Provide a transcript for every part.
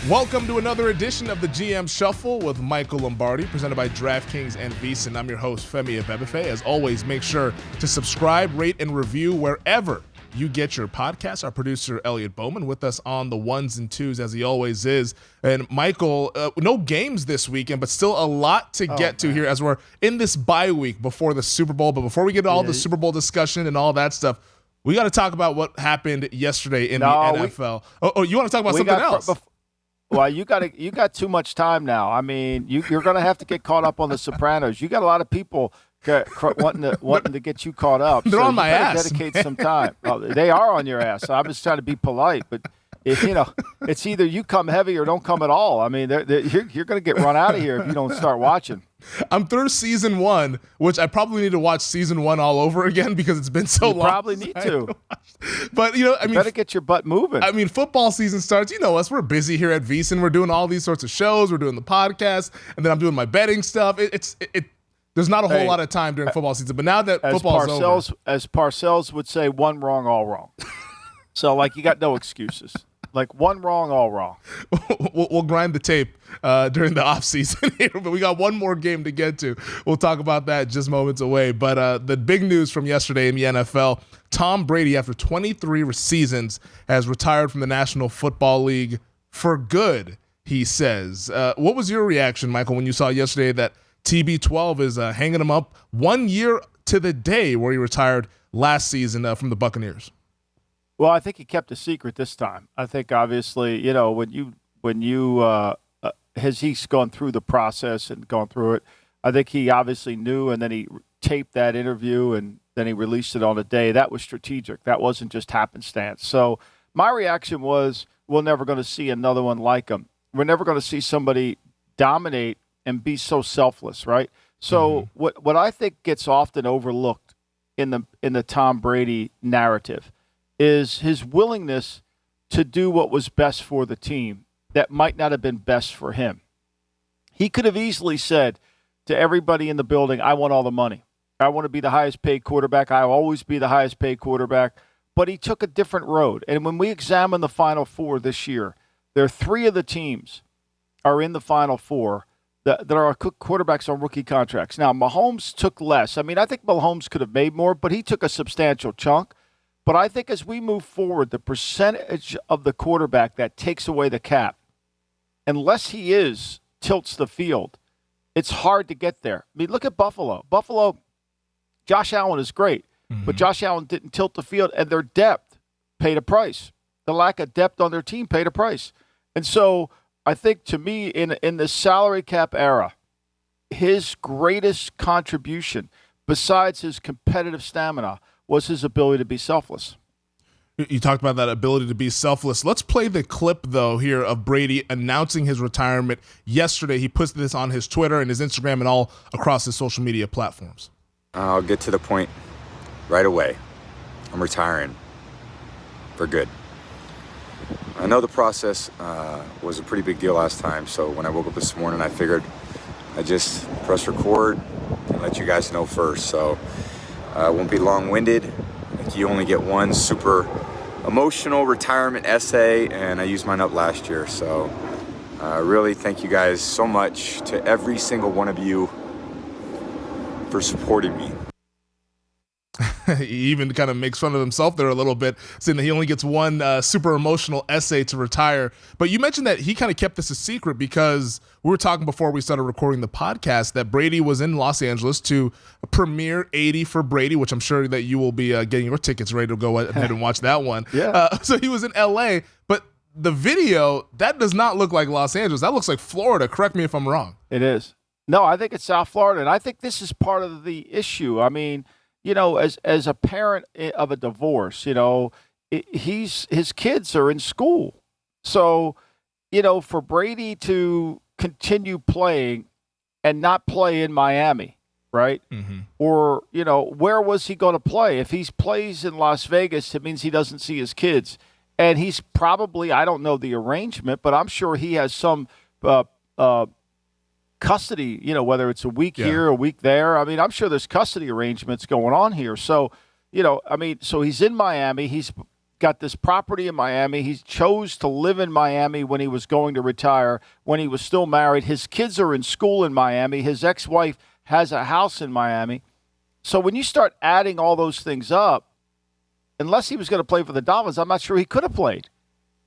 Welcome to another edition of the GM Shuffle with Michael Lombardi, presented by DraftKings and VSiN. I'm your host, Femi Abebefe. As always, make sure to subscribe, rate, and review wherever you get your podcast. Our producer, Elliot Bowman, with us on the ones and twos, as he always is. And Michael, no games this weekend, but still a lot to get to here as we're in this bye week before the Super Bowl. But before we get to all the Super Bowl discussion and all that stuff, we got to talk about what happened yesterday in the NFL. You want to talk about something else? Well, you got too much time now. I mean, you're going to have to get caught up on The Sopranos. You got a lot of people wanting to get you caught up. They're on my ass. Dedicate some time. They are on your ass. I'm just trying to be polite, but if it's either you come heavy or don't come at all. I mean, you're going to get run out of here if you don't start watching. I'm through season 1, which I probably need to watch season 1 all over again because it's been so long. You probably need to. But, better get your butt moving. I mean, football season starts. You know us. We're busy here at VSiN. We're doing all these sorts of shows. We're doing the podcast, and then I'm doing my betting stuff. There's not a whole lot of time during football season. But now that football's over. As Parcells would say, one wrong, all wrong. So, you got no excuses. One wrong, all wrong. We'll grind the tape during the offseason here, but we got one more game to get to. We'll talk about that just moments away. But the big news from yesterday in the NFL, Tom Brady, after 23 seasons, has retired from the National Football League for good, he says. What was your reaction, Michael, when you saw yesterday that TB12 is hanging him up 1 year to the day where he retired last season from the Buccaneers? Well, I think he kept a secret this time. I think obviously, he's gone through the process and gone through it. I think he obviously knew, and then he taped that interview and then he released it on a day. That was strategic. That wasn't just happenstance. So my reaction was, we're never going to see another one like him. We're never going to see somebody dominate and be so selfless, right? So what I think gets often overlooked in the Tom Brady narrative is his willingness to do what was best for the team that might not have been best for him. He could have easily said to everybody in the building, I want all the money. I want to be the highest paid quarterback. I'll always be the highest paid quarterback. But he took a different road. And when we examine the Final Four this year, there are 3 of the teams are in the Final Four that are quarterbacks on rookie contracts. Now, Mahomes took less. I mean, I think Mahomes could have made more, but he took a substantial chunk. But I think as we move forward, the percentage of the quarterback that takes away the cap, unless he tilts the field, it's hard to get there. I mean, look at Buffalo. Buffalo, Josh Allen is great, but Josh Allen didn't tilt the field, and their depth paid a price. The lack of depth on their team paid a price. And so I think, to me, in the salary cap era, his greatest contribution, besides his competitive stamina, was his ability to be selfless. You talked about that ability to be selfless. Let's play the clip, though, here of Brady announcing his retirement yesterday. He puts this on his Twitter and his Instagram and all across his social media platforms. I'll get to the point right away. I'm retiring for good. I know the process was a pretty big deal last time, so when I woke up this morning, I figured I'd just press record and let you guys know first. So I won't be long-winded. You only get one super emotional retirement essay, and I used mine up last year. So really thank you guys so much, to every single one of you, for supporting me. He even kind of makes fun of himself there a little bit, saying that he only gets one super emotional essay to retire. But you mentioned that he kind of kept this a secret because we were talking before we started recording the podcast that Brady was in Los Angeles to premiere 80 for Brady, which I'm sure that you will be getting your tickets ready to go ahead and watch that one. So he was in L.A., but the video, that does not look like Los Angeles. That looks like Florida. Correct me if I'm wrong. It is. No, I think it's South Florida, and I think this is part of the issue. I mean, as a parent of a divorce, his kids are in school. So, for Brady to continue playing and not play in Miami, right? Or, where was he going to play? If he plays in Las Vegas, it means he doesn't see his kids. And he's probably, I don't know the arrangement, but I'm sure he has some custody, whether it's a week here, a week there. I mean, I'm sure there's custody arrangements going on here. So, so he's in Miami. He's got this property in Miami. He chose to live in Miami when he was going to retire, when he was still married. His kids are in school in Miami. His ex-wife has a house in Miami. So when you start adding all those things up, unless he was going to play for the Dolphins, I'm not sure he could have played.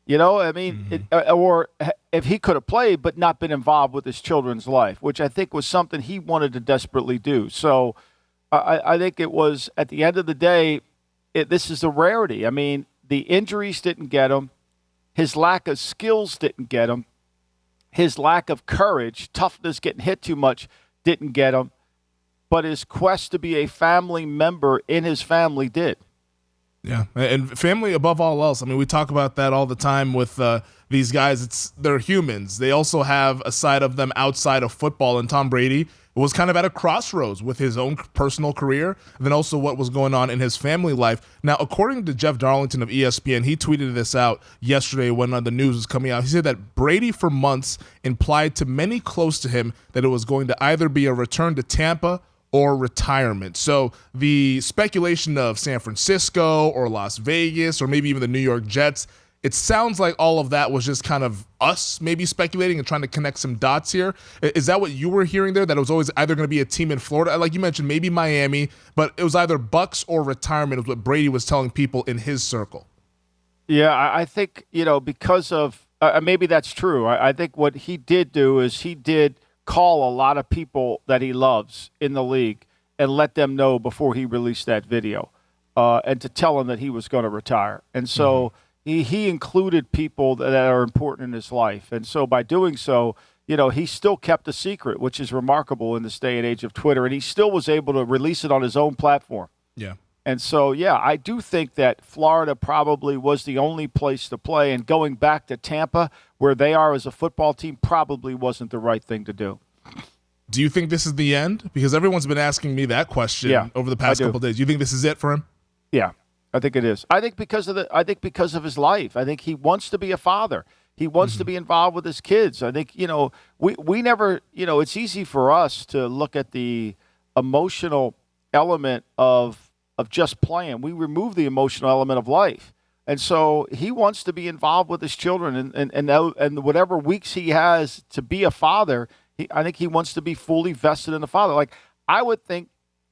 I mean, or if he could have played but not been involved with his children's life, which I think was something he wanted to desperately do. So I think it was, at the end of the day, this is a rarity. I mean, the injuries didn't get him. His lack of skills didn't get him. His lack of courage, toughness, getting hit too much didn't get him. But his quest to be a family member in his family did. Yeah, and family above all else. I mean, we talk about that all the time with these guys. They're humans. They also have a side of them outside of football, and Tom Brady was kind of at a crossroads with his own personal career, and then also what was going on in his family life. Now, according to Jeff Darlington of ESPN, he tweeted this out yesterday when the news was coming out. He said that Brady for months implied to many close to him that it was going to either be a return to Tampa or retirement. So the speculation of San Francisco or Las Vegas or maybe even the New York Jets, it sounds like all of that was just kind of us maybe speculating and trying to connect some dots here. Is that what you were hearing there, that it was always either going to be a team in Florida? Like you mentioned, maybe Miami, but it was either Bucks or retirement is what Brady was telling people in his circle. Yeah, I think, because of maybe that's true. I think what he did do is he did call a lot of people that he loves in the league and let them know before he released that video, and to tell them that he was going to retire. And so he included people that are important in his life. And so by doing so, he still kept a secret, which is remarkable in this day and age of Twitter. And he still was able to release it on his own platform. Yeah. And so, yeah, I do think that Florida probably was the only place to play. And going back to Tampa, where they are as a football team, probably wasn't the right thing to do. Do you think this is the end? Because everyone's been asking me that question over the past couple of days. Do you think this is it for him? Yeah, I think it is. I think because of his life. I think he wants to be a father. He wants to be involved with his kids. I think, we never, it's easy for us to look at the emotional element of just playing. We remove the emotional element of life. And so he wants to be involved with his children and whatever weeks he has to be a father, I think he wants to be fully vested in the father. Like, I would think,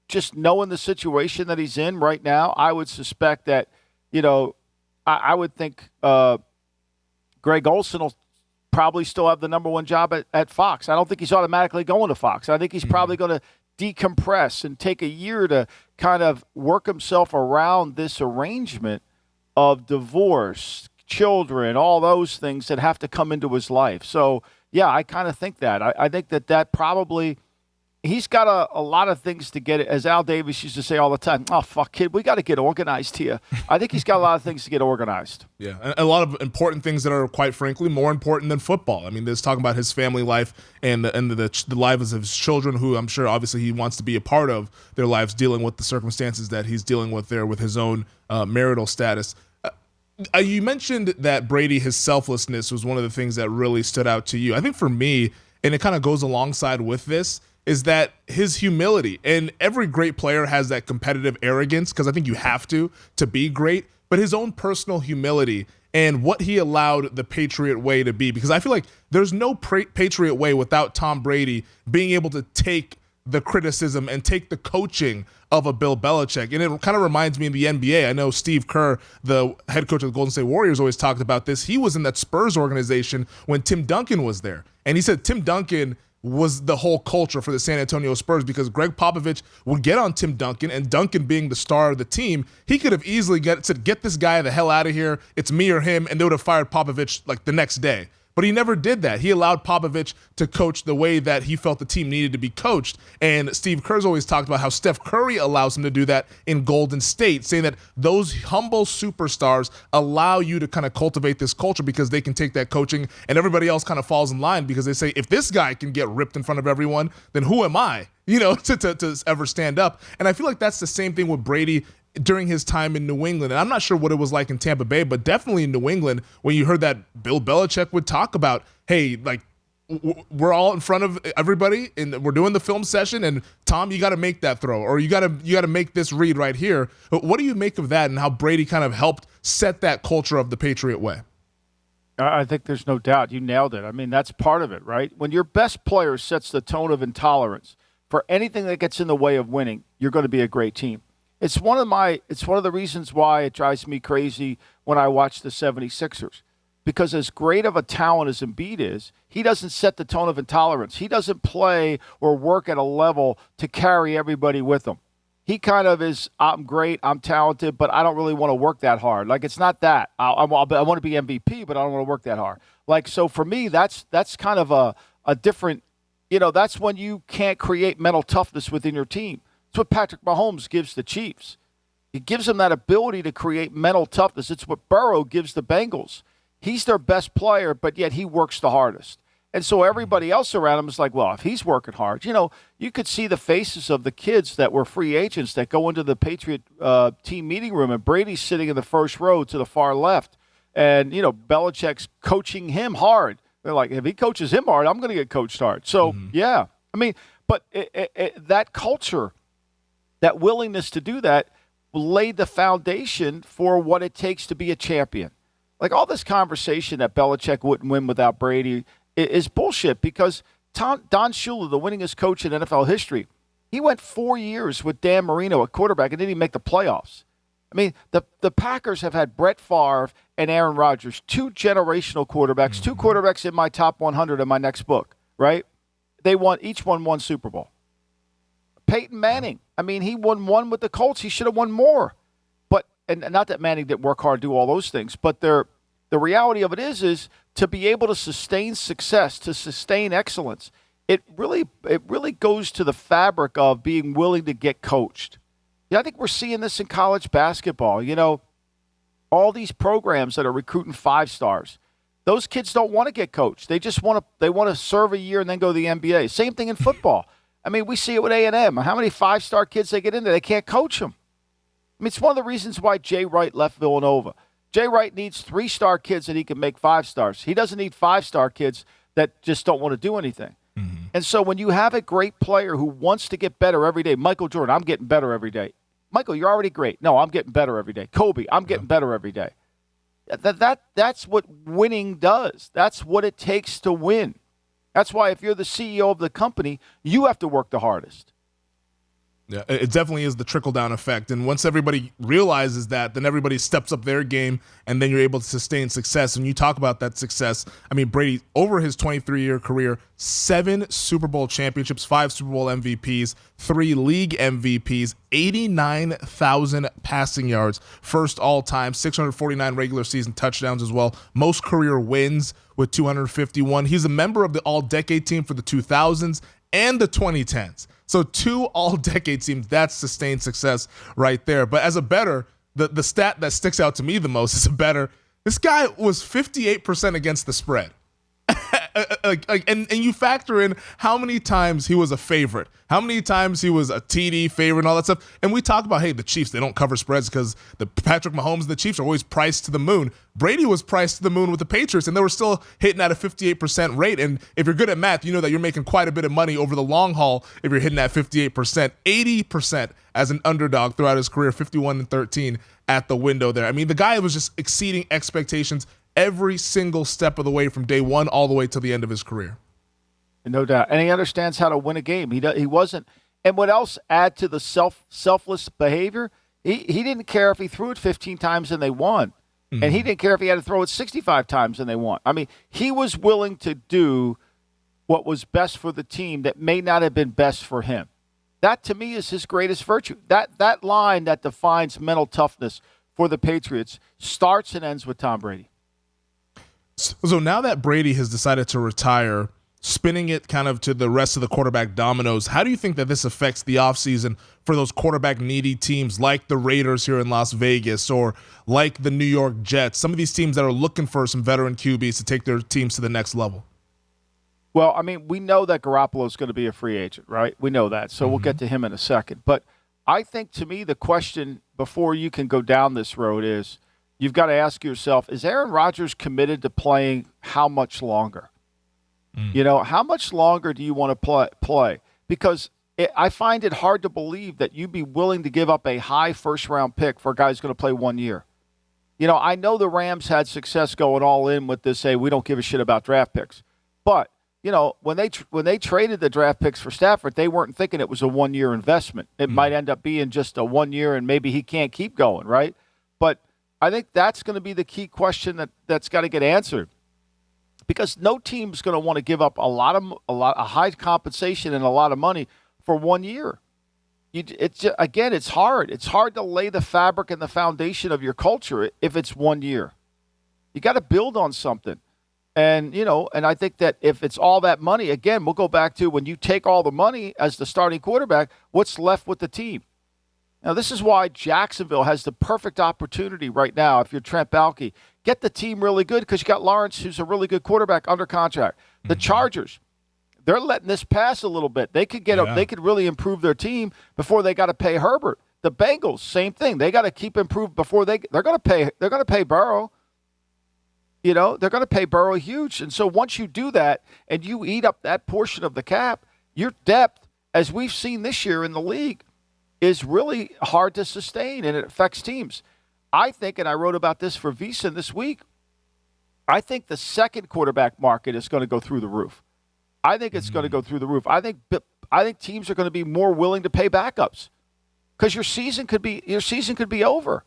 just knowing the situation that he's in right now, I would suspect that, I would think Greg Olson will probably still have the number one job at Fox. I don't think he's automatically going to Fox. I think he's probably going to decompress and take a year to kind of work himself around this arrangement of divorce, children, all those things that have to come into his life. So, yeah, I kind of think that. I think that probably he's got a lot of things to get, as Al Davis used to say all the time, oh, fuck, kid, we got to get organized here. I think he's got a lot of things to get organized. Yeah, and a lot of important things that are, quite frankly, more important than football. I mean, there's talking about his family life and the lives of his children, who I'm sure obviously he wants to be a part of their lives, dealing with the circumstances that he's dealing with there with his own marital status. You mentioned that Brady, his selflessness was one of the things that really stood out to you. I think for me, and it kind of goes alongside with this, is that his humility. And every great player has that competitive arrogance, because I think you have to be great, but his own personal humility and what he allowed the Patriot way to be. Because I feel like there's no Patriot way without Tom Brady being able to take the criticism and take the coaching of a Bill Belichick. And it kind of reminds me of the NBA. I know Steve Kerr, the head coach of the Golden State Warriors, always talked about this. He was in that Spurs organization when Tim Duncan was there. And he said Tim Duncan was the whole culture for the San Antonio Spurs, because Greg Popovich would get on Tim Duncan, and Duncan being the star of the team, he could have easily said, get this guy the hell out of here. It's me or him. And they would have fired Popovich like the next day. But he never did that. He allowed Popovich to coach the way that he felt the team needed to be coached. And Steve Kerr's always talked about how Steph Curry allows him to do that in Golden State, saying that those humble superstars allow you to kind of cultivate this culture because they can take that coaching, and everybody else kind of falls in line because they say, if this guy can get ripped in front of everyone, then who am I, to ever stand up? And I feel like that's the same thing with Brady during his time in New England. And I'm not sure what it was like in Tampa Bay, but definitely in New England, when you heard that Bill Belichick would talk about, hey, like, we're all in front of everybody, and we're doing the film session, and Tom, you got to make that throw, or you got to make this read right here. But what do you make of that, and how Brady kind of helped set that culture of the Patriot way? I think there's no doubt. You nailed it. I mean, that's part of it, right? When your best player sets the tone of intolerance for anything that gets in the way of winning, you're going to be a great team. It's one of the reasons why it drives me crazy when I watch the 76ers. Because as great of a talent as Embiid is, he doesn't set the tone of intolerance. He doesn't play or work at a level to carry everybody with him. He kind of is, I'm great, I'm talented, but I don't really want to work that hard. Like, it's not that. I want to be MVP, but I don't want to work that hard. Like, so for me, that's kind of a different, that's when you can't create mental toughness within your team. It's what Patrick Mahomes gives the Chiefs. He gives them that ability to create mental toughness. It's what Burrow gives the Bengals. He's their best player, but yet he works the hardest. And so everybody else around him is like, well, if he's working hard, you could see the faces of the kids that were free agents that go into the Patriot team meeting room, and Brady's sitting in the first row to the far left. And, Belichick's coaching him hard. They're like, if he coaches him hard, I'm going to get coached hard. So, yeah. I mean, but that culture, that willingness to do that, laid the foundation for what it takes to be a champion. Like, all this conversation that Belichick wouldn't win without Brady is bullshit, because Don Shula, the winningest coach in NFL history, he went 4 years with Dan Marino at quarterback and didn't even make the playoffs. I mean, the Packers have had Brett Favre and Aaron Rodgers, two generational quarterbacks, two quarterbacks in my top 100 in my next book, right? Each won one Super Bowl. Peyton Manning, I mean, he won one with the Colts. He should have won more. And not that Manning didn't work hard, do all those things, but the reality of it is to be able to sustain success, to sustain excellence, it really goes to the fabric of being willing to get coached. I think we're seeing this in college basketball. All these programs that are recruiting 5 stars, those kids don't want to get coached. They just want to serve a year and then go to the NBA. Same thing in football. I mean, we see it with A&M. How many 5-star kids they get in there? They can't coach them. I mean, it's one of the reasons why Jay Wright left Villanova. Jay Wright needs 3-star kids that he can make 5 stars. He doesn't need 5-star kids that just don't want to do anything. Mm-hmm. And so when you have a great player who wants to get better every day, Michael Jordan, I'm getting better every day. Michael, you're already great. No, I'm getting better every day. Kobe, I'm getting better every day. That's what winning does. That's what it takes to win. That's why if you're the CEO of the company, you have to work the hardest. Yeah, it definitely is the trickle-down effect. And once everybody realizes that, then everybody steps up their game, and then you're able to sustain success. And you talk about that success. I mean, Brady, over his 23-year career, 7 Super Bowl championships, 5 Super Bowl MVPs, 3 league MVPs, 89,000 passing yards, first all-time, 649 regular season touchdowns as well, most career wins with 251. He's a member of the all-decade team for the 2000s and the 2010s. So 2 all-decade teams, that's sustained success right there. But as a bettor, the stat that sticks out to me the most is a bettor. This guy was 58% against the spread. And you factor in how many times he was a favorite, how many times he was a TD favorite and all that stuff. And we talk about, hey, the Chiefs, they don't cover spreads because the Patrick Mahomes and the Chiefs are always priced to the moon. Brady was priced to the moon with the Patriots, and they were still hitting at a 58% rate. And if you're good at math, you know that you're making quite a bit of money over the long haul if you're hitting at 58%, 80% as an underdog throughout his career, 51-13 at the window there. I mean, the guy was just exceeding expectations every single step of the way from day one all the way to the end of his career. No doubt. And he understands how to win a game. He wasn't. And what else add to the selfless behavior? He didn't care if he threw it 15 times and they won. Mm-hmm. And he didn't care if he had to throw it 65 times and they won. I mean, he was willing to do what was best for the team that may not have been best for him. That, to me, is his greatest virtue. That line that defines mental toughness for the Patriots starts and ends with Tom Brady. So now that Brady has decided to retire, spinning it kind of to the rest of the quarterback dominoes, how do you think that this affects the offseason for those quarterback-needy teams like the Raiders here in Las Vegas or like the New York Jets, some of these teams that are looking for some veteran QBs to take their teams to the next level? Well, I mean, we know that Garoppolo is going to be a free agent, right? We know that, so we'll get to him in a second. But I think, to me, the question before you can go down this road is, you've got to ask yourself, is Aaron Rodgers committed to playing how much longer? You know, how much longer do you want to play? Because I find it hard to believe that you'd be willing to give up a high first-round pick for a guy who's going to play 1 year. You know, I know the Rams had success going all in with this, hey, we don't give a shit about draft picks. But, you know, when they traded the draft picks for Stafford, they weren't thinking it was a 1 year investment. It might end up being just a 1 year and maybe he can't keep going, right? But I think that's going to be the key question that's got to get answered. Because no team's going to want to give up a high compensation and a lot of money for 1 year. It's hard. It's hard to lay the fabric and the foundation of your culture if it's 1 year. You got to build on something. And, you know, and I think that if it's all that money, again, we'll go back to when you take all the money as the starting quarterback, what's left with the team? Now, this is why Jacksonville has the perfect opportunity right now, if you're Trent Baalke. Get the team really good because you got Lawrence, who's a really good quarterback, under contract. The Chargers, they're letting this pass a little bit. They could they could really improve their team before they got to pay Herbert. The Bengals, same thing. They got to keep improved before they're going to pay Burrow. You know, they're going to pay Burrow huge. And so once you do that and you eat up that portion of the cap, your depth, as we've seen this year in the league, is really hard to sustain, and it affects teams. I think, and I wrote about this for VSiN this week, I think the second quarterback market is going to go through the roof. I think it's going to go through the roof. I think teams are going to be more willing to pay backups because your season could be over.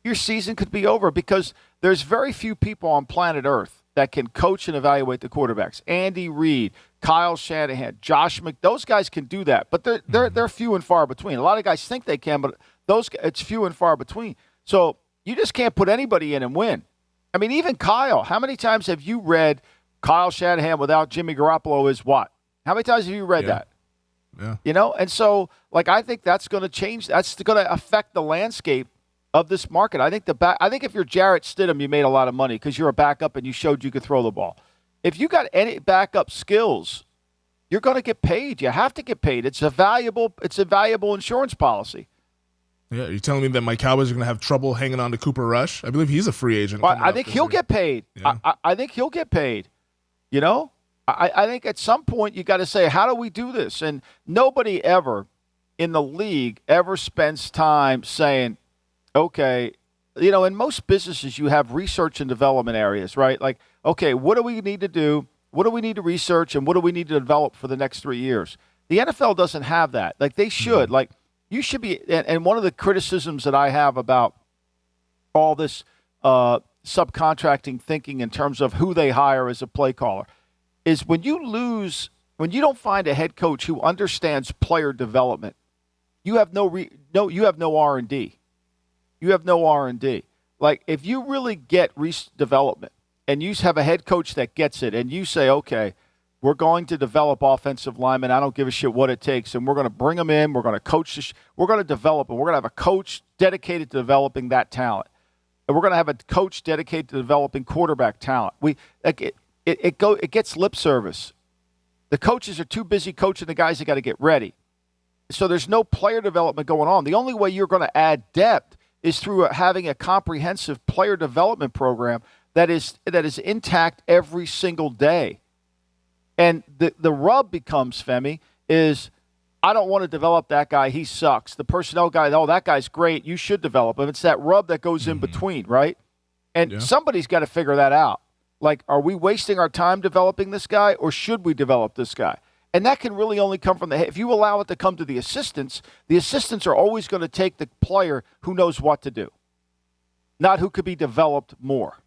Your season could be over because there's very few people on planet Earth that can coach and evaluate the quarterbacks. Andy Reid, Kyle Shanahan, Josh those guys can do that, but they're few and far between. A lot of guys think they can, but it's few and far between. So you just can't put anybody in and win. I mean, even Kyle, how many times have you read Kyle Shanahan without Jimmy Garoppolo is what? How many times have you read that? Yeah. You know, and so like I think that's going to change. That's going to affect the landscape of this market. I think if you're Jarrett Stidham, you made a lot of money because you're a backup and you showed you could throw the ball. If you got any backup skills, you're going to get paid. You have to get paid. It's a valuable insurance policy. Yeah, you're telling me that my Cowboys are going to have trouble hanging on to Cooper Rush? I believe he's a free agent. Well, I think he'll get paid. Yeah. I think he'll get paid. You know, I think at some point you got to say, how do we do this? And nobody ever in the league ever spends time saying, okay, you know, in most businesses you have research and development areas, right? Like, okay, what do we need to do? What do we need to research and what do we need to develop for the next 3 years? The NFL doesn't have that. Like they should. Like you should be. And one of the criticisms that I have about all this subcontracting thinking in terms of who they hire as a play caller is when you don't find a head coach who understands player development, you have no R&D. You have no R&D. Like if you really get development and you have a head coach that gets it and you say, okay, we're going to develop offensive linemen. I don't give a shit what it takes. And we're going to bring them in. We're going to coach. We're going to develop them. We're going to have a coach dedicated to developing that talent. And we're going to have a coach dedicated to developing quarterback talent. It gets lip service. The coaches are too busy coaching the guys that got to get ready. So there's no player development going on. The only way you're going to add depth is through having a comprehensive player development program that is intact every single day. And the rub becomes, Femi, is I don't want to develop that guy. He sucks. The personnel guy, oh, that guy's great. You should develop him. It's that rub that goes in between, right? And somebody's got to figure that out. Like, are we wasting our time developing this guy or should we develop this guy? And that can really only come from if you allow it to come to the assistants are always going to take the player who knows what to do, not who could be developed more.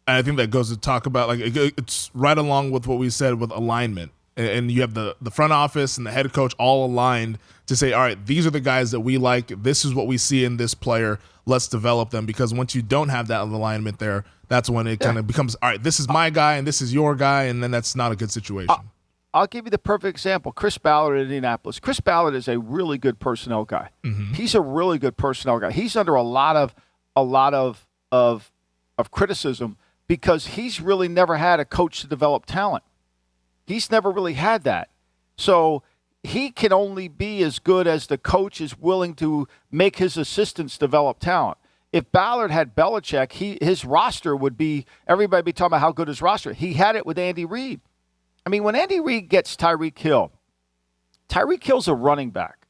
I think that goes to talk about, like, it's right along with what we said with alignment. And you have the front office and the head coach all aligned to say, all right, these are the guys that we like. This is what we see in this player. Let's develop them. Because once you don't have that alignment there, that's when it kind of becomes, all right, this is my guy and this is your guy. And then that's not a good situation. I'll give you the perfect example. Chris Ballard at Indianapolis. Chris Ballard is a really good personnel guy. Mm-hmm. He's a really good personnel guy. He's under a lot of criticism because he's really never had a coach to develop talent. He's never really had that. So he can only be as good as the coach is willing to make his assistants develop talent. if Ballard had Belichick, his roster would be, everybody would be talking about how good his roster. He had it with Andy Reid. I mean, when Andy Reid gets Tyreek Hill's a running back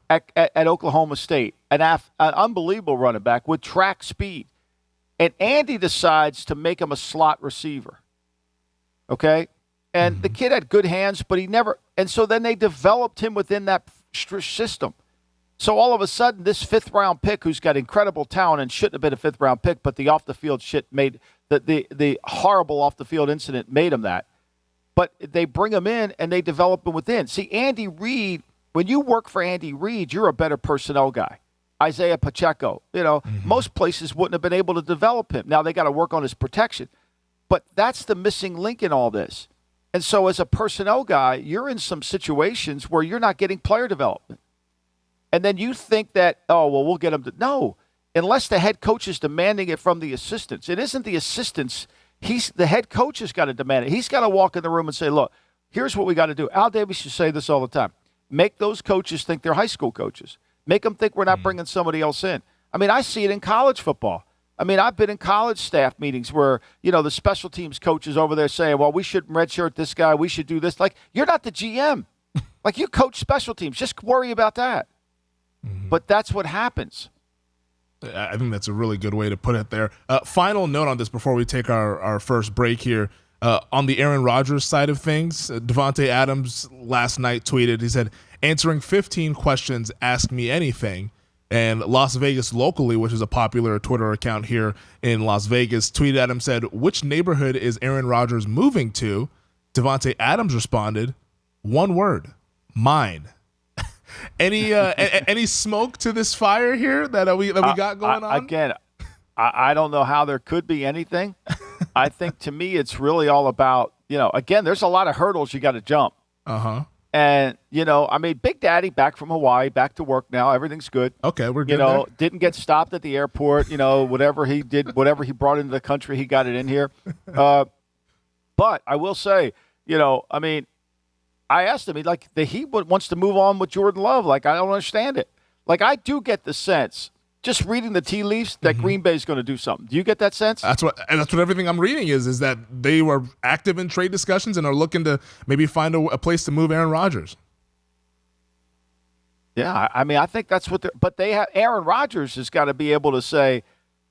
at Oklahoma State, an unbelievable running back with track speed. And Andy decides to make him a slot receiver. Okay? And the kid had good hands, but he never – and so then they developed him within that system. So all of a sudden, this fifth-round pick who's got incredible talent and shouldn't have been a fifth-round pick, but the off-the-field shit made the horrible off-the-field incident made him that. But they bring him in and they develop him within. See, Andy Reid, when you work for Andy Reid, you're a better personnel guy. Isaiah Pacheco, most places wouldn't have been able to develop him. Now they got to work on his protection. But that's the missing link in all this. And so as a personnel guy, you're in some situations where you're not getting player development. And then you think that, we'll get him to – no, unless the head coach is demanding it from the assistants. It isn't the assistants. The head coach has got to demand it. He's got to walk in the room and say, look, here's what we got to do. Al Davis used to say this all the time. Make those coaches think they're high school coaches. Make them think we're not bringing somebody else in. I mean, I see it in college football. I mean, I've been in college staff meetings where, the special teams coaches over there saying, well, we shouldn't redshirt this guy. We should do this. Like, you're not the GM. Like, you coach special teams. Just worry about that. But that's what happens. I think that's a really good way to put it there. Final note on this before we take our first break here. On the Aaron Rodgers side of things, Devontae Adams last night tweeted, he said, answering 15 questions, ask me anything. And Las Vegas Locally, which is a popular Twitter account here in Las Vegas, tweeted at him, said, which neighborhood is Aaron Rodgers moving to? Devontae Adams responded, one word, mine. Any smoke to this fire here that we got going on? Again, I don't know how there could be anything. I think to me it's really all about, again, there's a lot of hurdles you got to jump. And, Big Daddy back from Hawaii, back to work now. Everything's good. Okay, we're good. Didn't get stopped at the airport. Whatever he did, whatever he brought into the country, he got it in here. But I will say, I asked him, he wants to move on with Jordan Love. Like, I don't understand it. Like, I do get the sense, just reading the tea leaves, that Green Bay is going to do something. Do you get that sense? That's what everything I'm reading is that they were active in trade discussions and are looking to maybe find a place to move Aaron Rodgers. Yeah, I think that's what but they have. Aaron Rodgers has got to be able to say,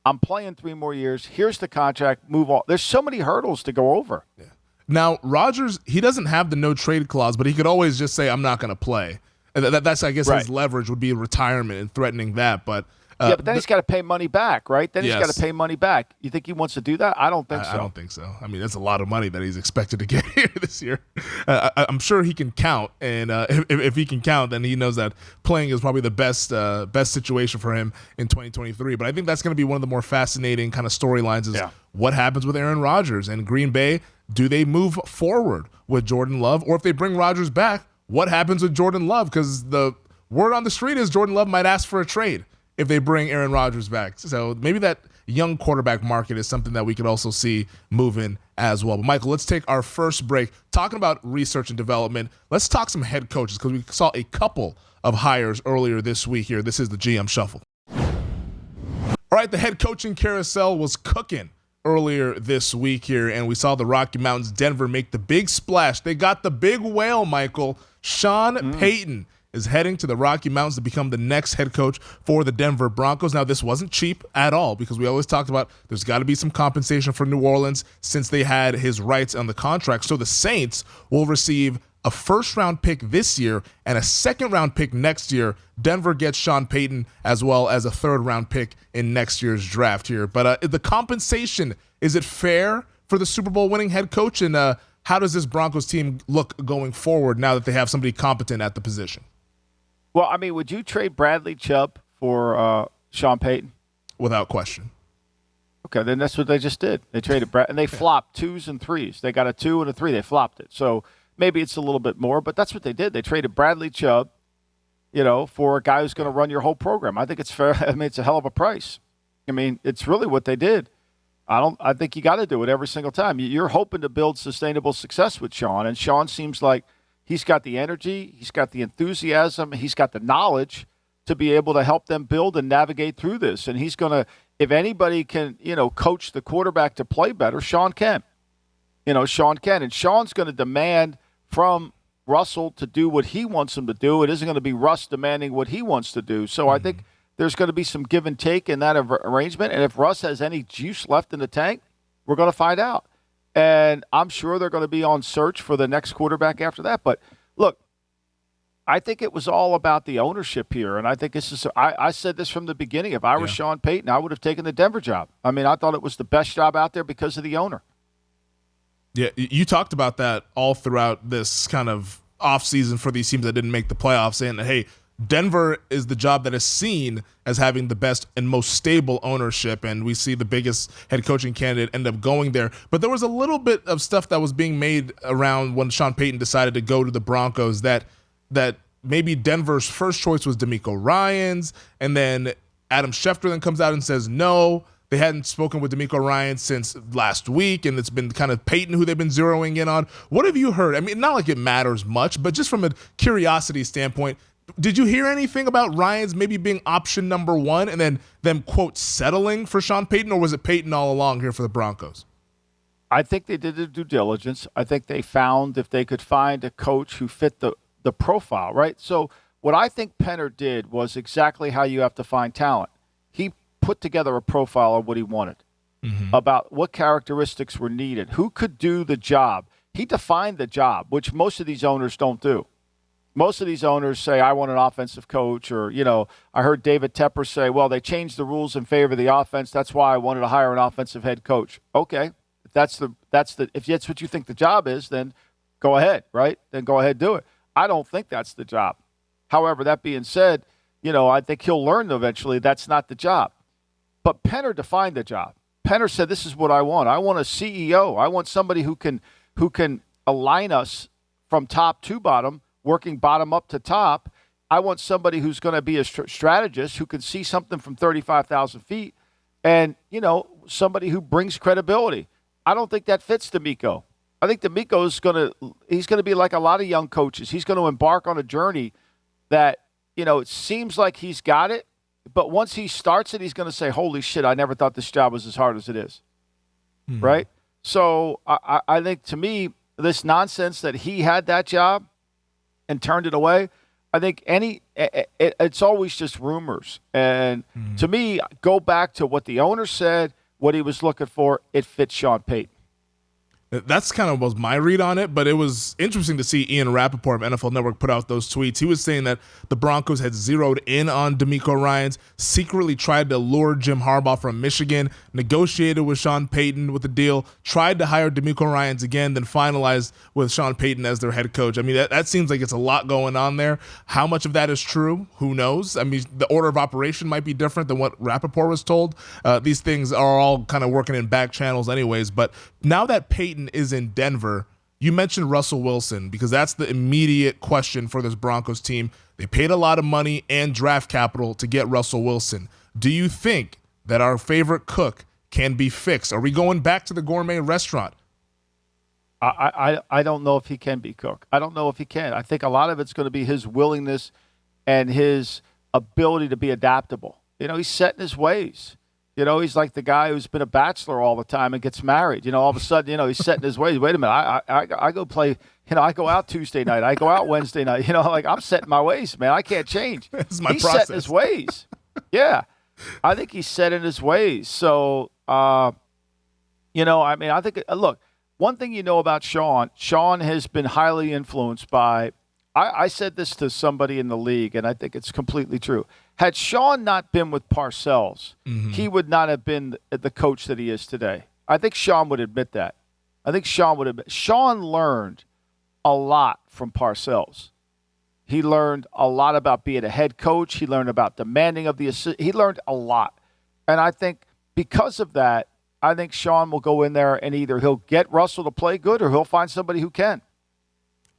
I'm playing 3 more years. Here's the contract. Move on. There's so many hurdles to go over. Yeah. Now, Rodgers, he doesn't have the no trade clause, but he could always just say, I'm not going to play. And that's, I guess, right. His leverage would be retirement and threatening that. But but then he's got to pay money back, right? Then he's got to pay money back. You think he wants to do that? I don't think so. I don't think so. I mean, that's a lot of money that he's expected to get here this year. I'm sure he can count, and if he can count, then he knows that playing is probably the best situation for him in 2023. But I think that's going to be one of the more fascinating kind of storylines is what happens with Aaron Rodgers and Green Bay. Do they move forward with Jordan Love? Or if they bring Rodgers back, what happens with Jordan Love? Because the word on the street is Jordan Love might ask for a trade if they bring Aaron Rodgers back. So maybe that young quarterback market is something that we could also see moving as well. But Michael, let's take our first break. Talking about research and development, let's talk some head coaches because we saw a couple of hires earlier this week here. This is the GM Shuffle. All right, the head coaching carousel was cooking earlier this week here, and we saw the Rocky Mountains, Denver, make the big splash. They got the big whale, Michael. Sean Payton is heading to the Rocky Mountains to become the next head coach for the Denver Broncos. Now, this wasn't cheap at all because we always talked about there's got to be some compensation for New Orleans since they had his rights on the contract. So the Saints will receive a first-round pick this year and a second-round pick next year. Denver gets Sean Payton as well as a third-round pick in next year's draft here. But the compensation, is it fair for the Super Bowl winning head coach? And how does this Broncos team look going forward now that they have somebody competent at the position? Well, I mean, would you trade Bradley Chubb for Sean Payton? Without question. Okay, then that's what they just did. They traded Brad, and they flopped 2s and 3s. They got a 2 and a 3. They flopped it. So maybe it's a little bit more, but that's what they did. They traded Bradley Chubb, for a guy who's going to run your whole program. I think it's fair. I mean, it's a hell of a price. I mean, it's really what they did. I think you got to do it every single time. You're hoping to build sustainable success with Sean, and Sean seems like he's got the energy, he's got the enthusiasm, he's got the knowledge to be able to help them build and navigate through this. And he's going to if anybody can, coach the quarterback to play better, Sean can. Sean can. And Sean's going to demand from Russell to do what he wants him to do. It isn't going to be Russ demanding what he wants to do. So I think there's going to be some give and take in that arrangement. And if Russ has any juice left in the tank, we're going to find out. And I'm sure they're going to be on search for the next quarterback after that. But look, I think it was all about the ownership here. And I think this is – I said this from the beginning. If I were Sean Payton, I would have taken the Denver job. I mean, I thought it was the best job out there because of the owner. Yeah, you talked about that all throughout this kind of offseason for these teams that didn't make the playoffs, saying that, hey, Denver is the job that is seen as having the best and most stable ownership, and we see the biggest head coaching candidate end up going there. But there was a little bit of stuff that was being made around when Sean Payton decided to go to the Broncos that maybe Denver's first choice was DeMeco Ryans, and then Adam Schefter then comes out and says no. They hadn't spoken with DeMeco Ryans since last week, and it's been kind of Payton who they've been zeroing in on. What have you heard? I mean, not like it matters much, but just from a curiosity standpoint, did you hear anything about Ryans maybe being option number one and then them, quote, settling for Sean Payton, or was it Payton all along here for the Broncos? I think they did their due diligence. I think they found if they could find a coach who fit the profile, right? So what I think Penner did was exactly how you have to find talent. He put together a profile of what he wanted, about what characteristics were needed, who could do the job. He defined the job, which most of these owners don't do. Most of these owners say, I want an offensive coach, or, I heard David Tepper say, well, they changed the rules in favor of the offense. That's why I wanted to hire an offensive head coach. Okay, if that's what you think the job is, then go ahead, right? Then go ahead, do it. I don't think that's the job. However, that being said, I think he'll learn eventually that's not the job. But Penner defined the job. Penner said, this is what I want. I want a CEO. I want somebody who can align us from top to bottom, working bottom up to top. I want somebody who's going to be a strategist who can see something from 35,000 feet and, somebody who brings credibility. I don't think that fits DeMeco. I think DeMeco's he's going to be like a lot of young coaches. He's going to embark on a journey that, it seems like he's got it. But once he starts it, he's going to say, holy shit, I never thought this job was as hard as it is. Right? So I think, to me, this nonsense that he had that job and turned it away, I think it's always just rumors. And to me, go back to what the owner said, what he was looking for, it fits Sean Payton. That's kind of was my read on it, but it was interesting to see Ian Rappaport of NFL Network put out those tweets. He was saying that the Broncos had zeroed in on DeMeco Ryans, secretly tried to lure Jim Harbaugh from Michigan, negotiated with Sean Payton with the deal, tried to hire DeMeco Ryans again, then finalized with Sean Payton as their head coach. I mean, that seems like it's a lot going on there. How much of that is true? Who knows? I mean, the order of operation might be different than what Rappaport was told. These things are all kind of working in back channels anyways, but now that Payton is in Denver, you mentioned Russell Wilson because that's the immediate question for this Broncos team. They paid a lot of money and draft capital to get Russell Wilson. Do you think that our favorite cook can be fixed? Are we going back to the gourmet restaurant? I don't know if he can be cooked. I don't know if he can. I think a lot of it's going to be his willingness and his ability to be adaptable. He's set in his ways. He's like the guy who's been a bachelor all the time and gets married. All of a sudden, he's set in his ways. Wait a minute, I go play, I go out Tuesday night. I go out Wednesday night. I'm set in my ways, man. I can't change. This is my he's process. Set in his ways. Yeah. I think he's set in his ways. So, I think, look, one thing about Sean has been highly influenced by, I said this to somebody in the league, and I think it's completely true. Had Sean not been with Parcells, he would not have been the coach that he is today. I think Sean would admit that. Sean learned a lot from Parcells. He learned a lot about being a head coach. He learned about demanding of the assistant. He learned a lot. And I think because of that, I think Sean will go in there and either he'll get Russell to play good or he'll find somebody who can.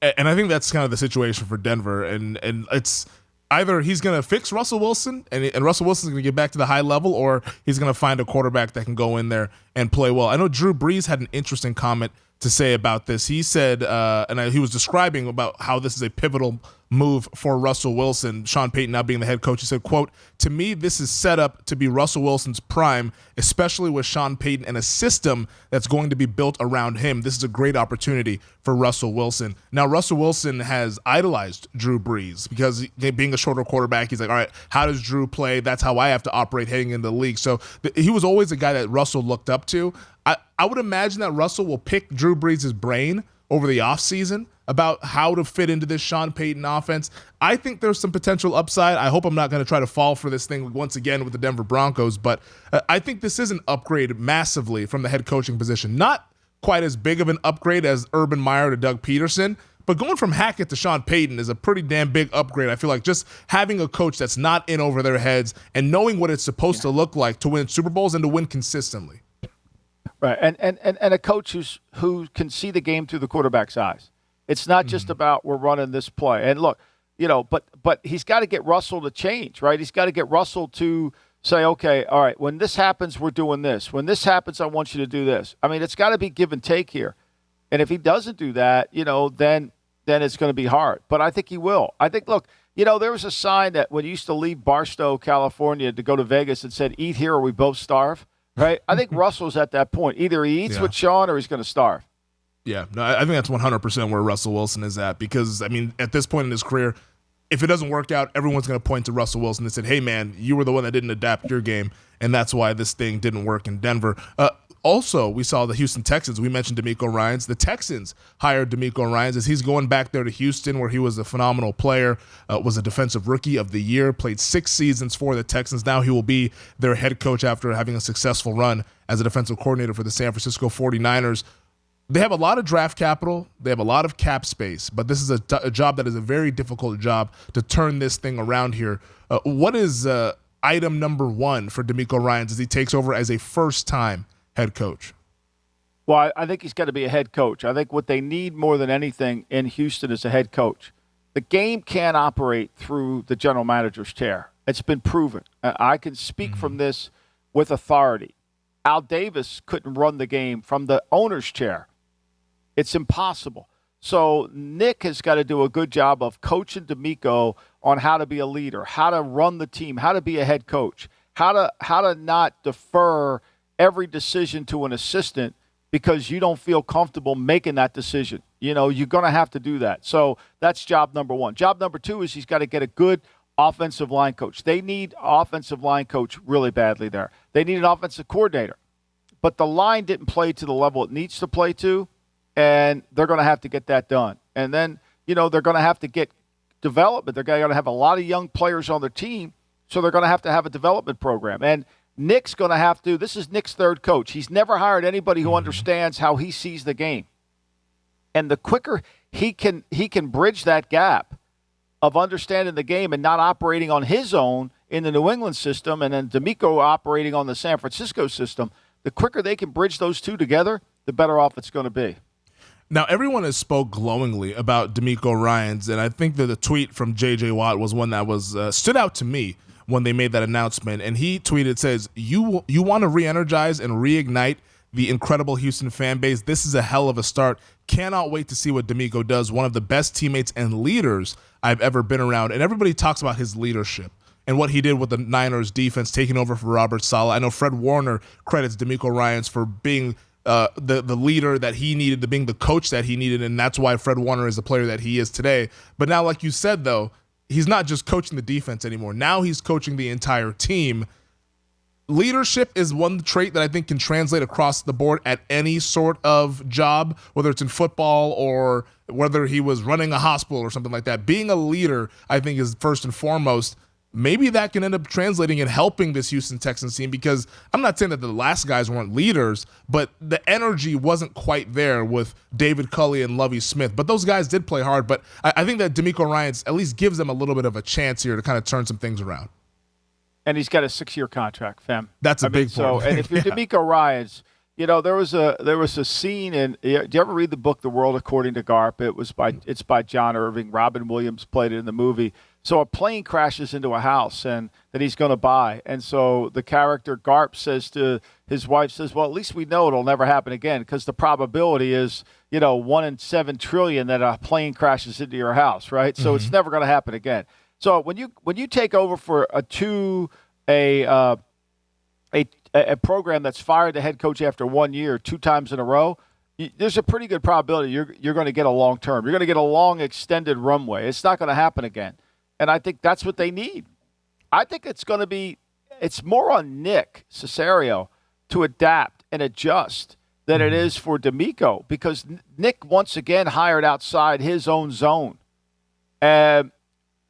And I think that's kind of the situation for Denver. And it's either he's going to fix Russell Wilson and Russell Wilson's going to get back to the high level, or he's going to find a quarterback that can go in there and play well. I know Drew Brees had an interesting comment to say about this. He said, he was describing about how this is a pivotal move for Russell Wilson. Sean Payton now being the head coach, he said, quote, "To me, this is set up to be Russell Wilson's prime, especially with Sean Payton and a system that's going to be built around him. This is a great opportunity for Russell Wilson." Now, Russell Wilson has idolized Drew Brees because being a shorter quarterback, he's like, all right, how does Drew play? That's how I have to operate heading into the league. So he was always a guy that Russell looked up to. I would imagine that Russell will pick Drew Brees' brain over the offseason about how to fit into this Sean Payton offense. I think there's some potential upside. I hope I'm not going to try to fall for this thing once again with the Denver Broncos, but I think this is an upgrade massively from the head coaching position. Not quite as big of an upgrade as Urban Meyer to Doug Peterson, but going from Hackett to Sean Payton is a pretty damn big upgrade. I feel like just having a coach that's not in over their heads and knowing what it's supposed to look like to win Super Bowls and to win consistently. Right, and a coach who can see the game through the quarterback's eyes. It's not just about we're running this play. And look, but he's got to get Russell to change, right? He's got to get Russell to say, okay, all right, when this happens, we're doing this. When this happens, I want you to do this. I mean, it's got to be give and take here. And if he doesn't do that, then it's going to be hard. But I think he will. I think, look, there was a sign that when you used to leave Barstow, California to go to Vegas and said, "Eat here or we both starve." Right? I think Russell's at that point. Either he eats with Sean or he's going to starve. Yeah, no, I think that's 100% where Russell Wilson is at because, I mean, at this point in his career, if it doesn't work out, everyone's going to point to Russell Wilson and say, "Hey, man, you were the one that didn't adapt your game, and that's why this thing didn't work in Denver." Also, we saw the Houston Texans. We mentioned DeMeco Ryans. The Texans hired DeMeco Ryans as he's going back there to Houston where he was a phenomenal player, was a defensive rookie of the year, played 6 seasons for the Texans. Now he will be their head coach after having a successful run as a defensive coordinator for the San Francisco 49ers. They have a lot of draft capital. They have a lot of cap space, but this is a job that is a very difficult job to turn this thing around here. What is item number 1 for DeMeco Ryans as he takes over as a first-time head coach? Well, I think he's got to be a head coach. I think what they need more than anything in Houston is a head coach. The game can't operate through the general manager's chair. It's been proven. I can speak from this with authority. Al Davis couldn't run the game from the owner's chair. It's impossible. So Nick has got to do a good job of coaching DeMeco on how to be a leader, how to run the team, how to be a head coach, how to not defer every decision to an assistant because you don't feel comfortable making that decision. You're going to have to do that. So that's job number 1. Job number 2 is he's got to get a good offensive line coach. They need offensive line coach really badly there. They need an offensive coordinator. But the line didn't play to the level it needs to play to, and they're going to have to get that done. And then, they're going to have to get development. They're going to have a lot of young players on their team, so they're going to have a development program. And Nick's going to have to – this is Nick's third coach. He's never hired anybody who understands how he sees the game. And the quicker he can bridge that gap of understanding the game and not operating on his own in the New England system and then DeMeco operating on the San Francisco system, the quicker they can bridge those two together, the better off it's going to be. Now, everyone has spoke glowingly about DeMeco Ryans, and I think that the tweet from J.J. Watt was one that was stood out to me when they made that announcement. And he tweeted, says, you want to re-energize and reignite the incredible Houston fan base. This is a hell of a start. Cannot wait to see what DeMeco does. One of the best teammates and leaders I've ever been around. And everybody talks about his leadership and what he did with the Niners defense, taking over for Robert Saleh. I know Fred Warner credits DeMeco Ryans for being the leader that he needed, being the coach that he needed, and that's why Fred Warner is the player that he is today. But now, like you said, though, he's not just coaching the defense anymore. Now he's coaching the entire team. Leadership is one trait that I think can translate across the board at any sort of job, whether it's in football or whether he was running a hospital or something like that. Being a leader, I think, is first and foremost. Maybe that can end up translating and helping this Houston Texans team, because I'm not saying that the last guys weren't leaders, but the energy wasn't quite there with David Culley and Lovie Smith. But those guys did play hard. But I think that DeMeco Ryans at least gives them a little bit of a chance here to kind of turn some things around. And he's got a 6-year contract, Fem. That's a big point. So, and if you're DeMeco Ryans, there was a scene in. Do you ever read the book The World According to Garp? It's by John Irving. Robin Williams played it in the movie. So a plane crashes into a house and that he's going to buy. And so the character Garp says to his wife, says, well, at least we know it'll never happen again because the probability is, 1 in 7 trillion that a plane crashes into your house, right? So it's never going to happen again. So when you take over for a program that's fired the head coach after 1 year 2 times in a row, there's a pretty good probability you're going to get a long term. You're going to get a long extended runway. It's not going to happen again. And I think that's what they need. I think it's more on Nick Caserio to adapt and adjust than it is for DeMeco because Nick once again hired outside his own zone. And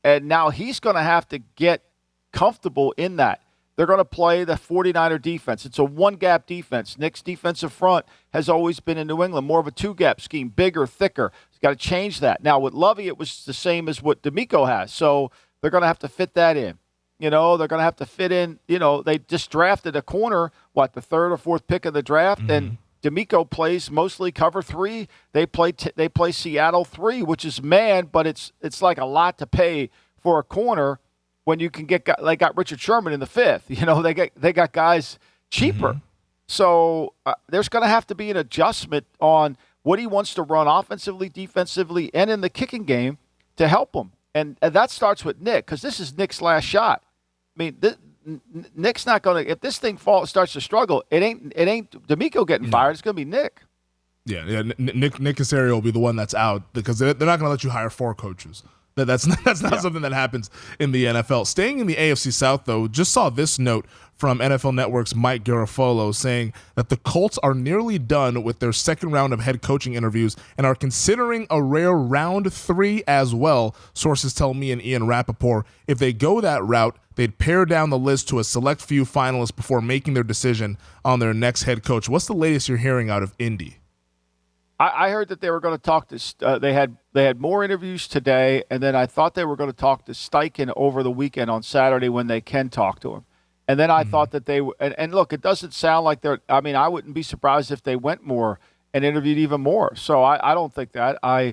now he's going to have to get comfortable in that. They're going to play the 49er defense. It's a one-gap defense. Nick's defensive front has always been in New England, more of a two-gap scheme, bigger, thicker. He's got to change that. Now, with Lovey, it was the same as what DeMeco has, so they're going to have to fit that in. They're going to have to fit in. They just drafted a corner, the 3rd or 4th pick of the draft, and DeMeco plays mostly cover 3. They play Seattle 3, which is man, but it's like a lot to pay for a corner. When you can they got Richard Sherman in the 5th, they got guys cheaper. So there's going to have to be an adjustment on what he wants to run offensively, defensively, and in the kicking game to help him. And that starts with Nick because this is Nick's last shot. I mean, Nick's not going to. If this thing starts to struggle, it ain't DeMeco getting fired. It's going to be Nick. Yeah. Nick Caserio will be the one that's out because they're not going to let you hire 4 coaches. That's not something that happens in the NFL. Staying in the AFC South, though, just saw this note from NFL Network's Mike Garafolo saying that the Colts are nearly done with their second round of head coaching interviews and are considering a rare round 3 as well. Sources tell me and Ian Rappaport if they go that route, they'd pare down the list to a select few finalists before making their decision on their next head coach. What's the latest you're hearing out of Indy? I heard that they were going to talk to they had more interviews today, and then I thought they were going to talk to Steichen over the weekend on Saturday when they can talk to him. And then I thought that they and look, it doesn't sound like they're. I mean, I wouldn't be surprised if they went more and interviewed even more. So I don't think that. I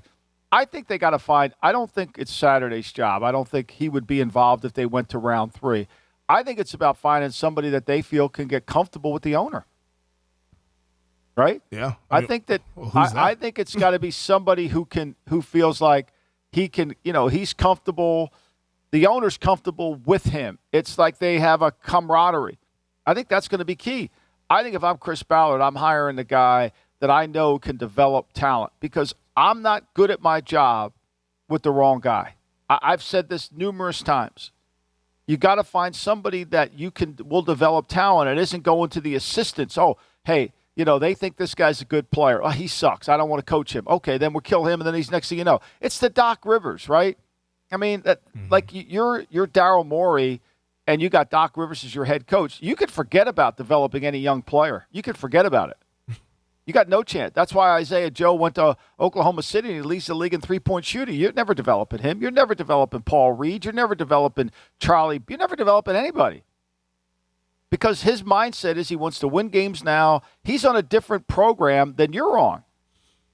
think they got to find. I don't think it's Saturday's job. I don't think he would be involved if they went to round 3. I think it's about finding somebody that they feel can get comfortable with the owner. Right? Yeah. I think that I think it's got to be somebody who feels like he can, he's comfortable, the owner's comfortable with him. It's like they have a camaraderie. I think that's going to be key. I think if I'm Chris Ballard, I'm hiring the guy that I know can develop talent because I'm not good at my job with the wrong guy. I've said this numerous times. You got to find somebody that will develop talent and isn't going to the assistants. Oh, hey, they think this guy's a good player. Oh, he sucks. I don't want to coach him. Okay, then we'll kill him, and then he's next thing you know. It's the Doc Rivers, right? I mean, like you're Daryl Morey, and you got Doc Rivers as your head coach. You could forget about developing any young player. You could forget about it. You got no chance. That's why Isaiah Joe went to Oklahoma City and he leads the league in three-point shooting. You're never developing him. You're never developing Paul Reed. You're never developing Charlie. You're never developing anybody. Because his mindset is he wants to win games now. He's on a different program than you're on.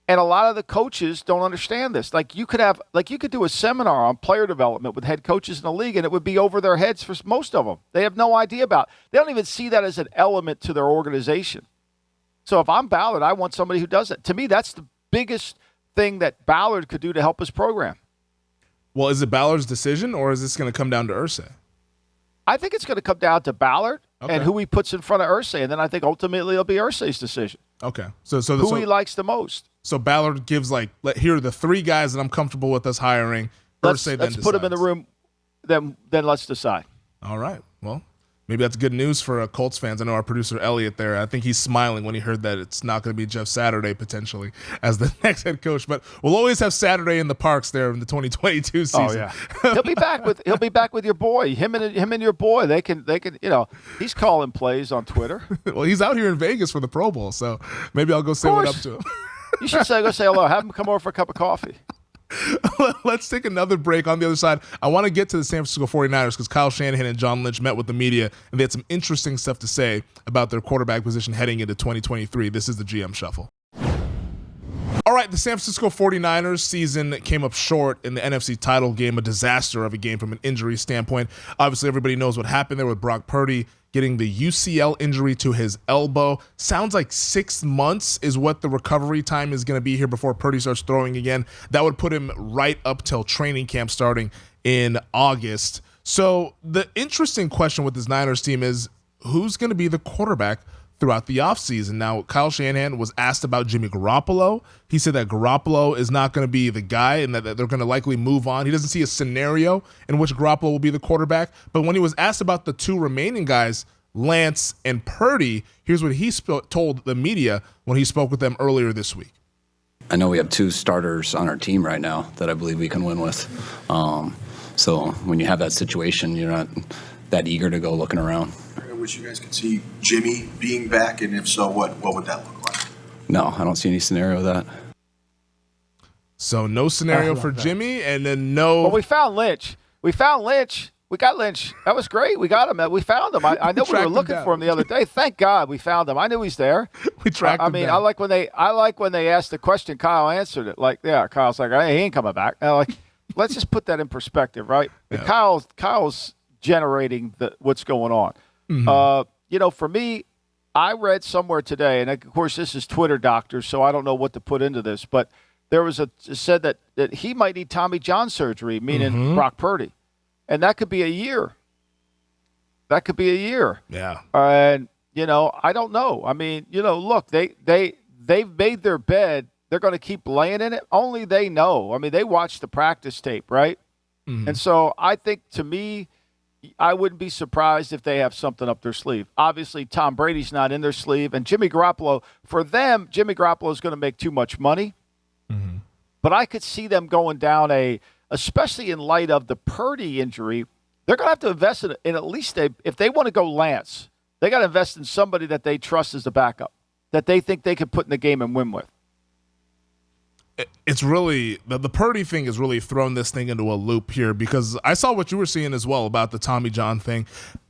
And a lot of the coaches don't understand this. You could do a seminar on player development with head coaches in the league, and it would be over their heads for most of them. They have no idea about it. They don't even see that as an element to their organization. So if I'm Ballard, I want somebody who does it. To me, that's the biggest thing that Ballard could do to help his program. Well, is it Ballard's decision, or is this going to come down to Irsay? I think it's going to come down to Ballard and who he puts in front of Irsay, and then I think ultimately it'll be Irsay's decision. Okay, so who he likes the most. So Ballard gives here are the 3 guys that I'm comfortable with us hiring. Let's put them in the room. Then let's decide. All right. Well, maybe that's good news for Colts fans. I know our producer Elliot there. I think he's smiling when he heard that it's not going to be Jeff Saturday potentially as the next head coach. But we'll always have Saturday in the parks there in the 2022 season. Oh yeah, he'll be back with your boy. Him and your boy. They can. He's calling plays on Twitter. Well, he's out here in Vegas for the Pro Bowl, so maybe I'll go say what up to him. You should go say hello. Have him come over for a cup of coffee. Let's take another break. On the other side, I want to get to the San Francisco 49ers because Kyle Shanahan and John Lynch met with the media, and they had some interesting stuff to say about their quarterback position heading into 2023. This is the GM Shuffle. All right, the San Francisco 49ers season came up short in the NFC title game, a disaster of a game from an injury standpoint. Obviously, everybody knows what happened there with Brock Purdy getting the UCL injury to his elbow. Sounds like 6 months is what the recovery time is going to be here before Purdy starts throwing again. That would put him right up till training camp starting in August. So the interesting question with this Niners team is who's going to be the quarterback throughout the offseason. Now, Kyle Shanahan was asked about Jimmy Garoppolo. He said that Garoppolo is not going to be the guy and that they're going to likely move on. He doesn't see a scenario in which Garoppolo will be the quarterback. But when he was asked about the two remaining guys, Lance and Purdy, here's what he told the media when he spoke with them earlier this week. I know we have 2 starters on our team right now that I believe we can win with. So when you have that situation, you're not that eager to go looking around. I wish you guys could see Jimmy being back, and if so, what would that look like? No, I don't see any scenario of that. So no scenario for Jimmy, and then no. Well, we found Lynch. We got Lynch. That was great. We got him. We found him. I know we were looking for him the other day. Thank God we found him. I knew he's there. We tracked him down. I like when they asked the question. Kyle answered it. Like, yeah, Kyle's like, hey, he ain't coming back. Let's just put that in perspective, right? Yeah. Kyle's generating what's going on. Mm-hmm. For me, I read somewhere today, and of course this is Twitter doctors, so I don't know what to put into this, but there was said that he might need Tommy John surgery, meaning Brock Purdy, and that could be a year. Yeah. And I don't know. I mean, look, they've made their bed. They're going to keep laying in it. Only they know. I mean, they watch the practice tape, right? Mm-hmm. And so I think, to me, I wouldn't be surprised if they have something up their sleeve. Obviously, Tom Brady's not in their sleeve. And Jimmy Garoppolo, for them, Jimmy Garoppolo is going to make too much money. Mm-hmm. But I could see them going down especially in light of the Purdy injury, they're going to have to invest in at least if they want to go Lance, they got to invest in somebody that they trust as the backup, that they think they could put in the game and win with. It's really the Purdy thing has really thrown this thing into a loop here, because I saw what you were seeing as well about the Tommy John thing.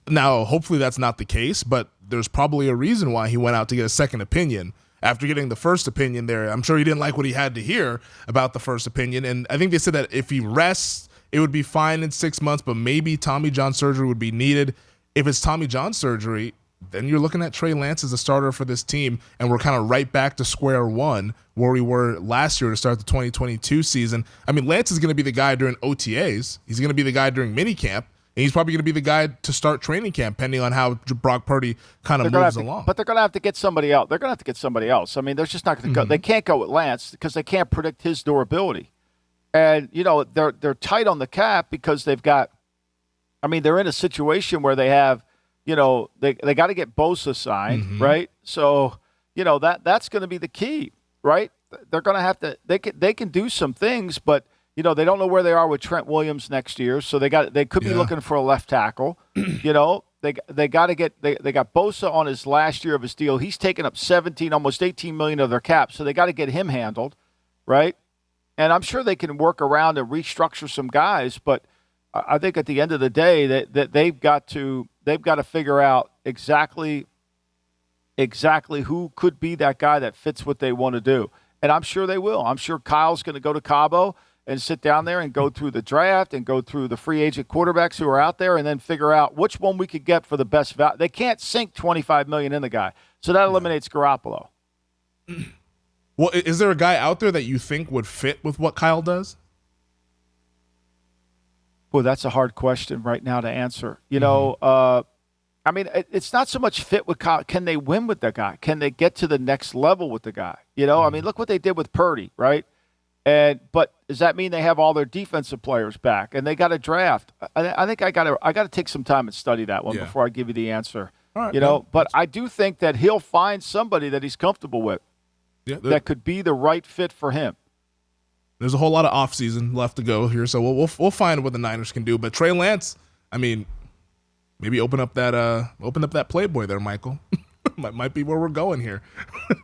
Now, hopefully that's not the case, but there's probably a reason why he went out to get a second opinion after getting the first opinion there. I'm sure he didn't like what he had to hear about the first opinion. And I think they said that if he rests, it would be fine in 6 months, but maybe Tommy John surgery would be needed. If it's Tommy John surgery, then you're looking at Trey Lance as a starter for this team, and we're kind of right back to square one where we were last year to start the 2022 season. I mean, Lance is going to be the guy during OTAs. He's going to be the guy during minicamp, and he's probably going to be the guy to start training camp, depending on how Brock Purdy kind of moves along. But they're going to have to get somebody else. They're going to have to get somebody else. I mean, they're just not going to go. They can't go with Lance because they can't predict his durability. And, they're tight on the cap because they've got – I mean, they're in a situation where they have – they got to get Bosa signed, right? So, that's going to be the key, right? They're going to have to – they can do some things, but, they don't know where they are with Trent Williams next year. So they could be looking for a left tackle. They got to get they got Bosa on his last year of his deal. He's taken up almost $18 million of their cap, so they got to get him handled, right? And I'm sure they can work around and restructure some guys, but I think at the end of the day that they've got to figure out exactly who could be that guy that fits what they want to do. And I'm sure they will. I'm sure Kyle's going to go to Cabo and sit down there and go through the draft and go through the free agent quarterbacks who are out there and then figure out which one we could get for the best value. They can't sink $25 million in the guy. So that eliminates Garoppolo. Well, is there a guy out there that you think would fit with what Kyle does? Well, that's a hard question right now to answer. I mean, it's not so much fit with Kyle. Can they win with the guy? Can they get to the next level with the guy? I mean, look what they did with Purdy, right? But does that mean they have all their defensive players back and they got to draft? I think I got to take some time and study that one before I give you the answer. All right, but I do think that he'll find somebody that he's comfortable with that could be the right fit for him. There's a whole lot of offseason left to go here, so we'll find what the Niners can do. But Trey Lance, I mean, maybe open up that Playboy there, Michael. might be where we're going here.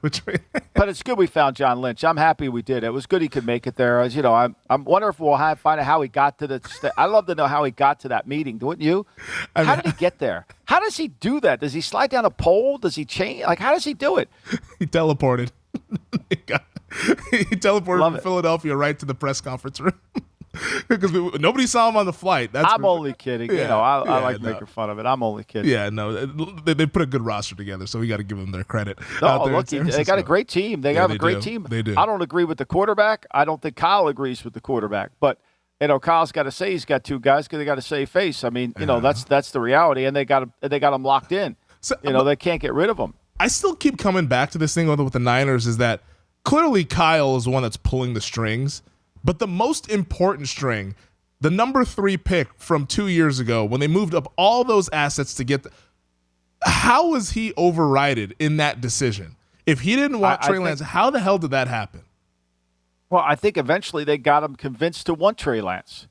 But it's good we found John Lynch. I'm happy we did. It was good he could make it there. As I'm wondering if we'll find out how he got to the. I'd love to know how he got to that meeting, wouldn't you? How did he get there? How does he do that? Does he slide down a pole? Does he change? Like, how does he do it? He teleported. He teleported from Philadelphia right to the press conference room. Because nobody saw him on the flight. I'm only kidding. I like making fun of it. I'm only kidding. Yeah, no, they put a good roster together, so we got to give them their credit. No, look, they got a great team. They have a great team. They do. I don't agree with the quarterback. I don't think Kyle agrees with the quarterback. But, Kyle's got to say he's got two guys because they got to save face. I mean, that's the reality, and they got him locked in. So, they can't get rid of him. I still keep coming back to this thing with the Niners is that clearly Kyle is the one that's pulling the strings. But the most important string, the number 3 pick from 2 years ago, when they moved up all those assets to get how was he overridden in that decision? If he didn't want Trey Lance, how the hell did that happen? Well, I think eventually they got him convinced to want Trey Lance.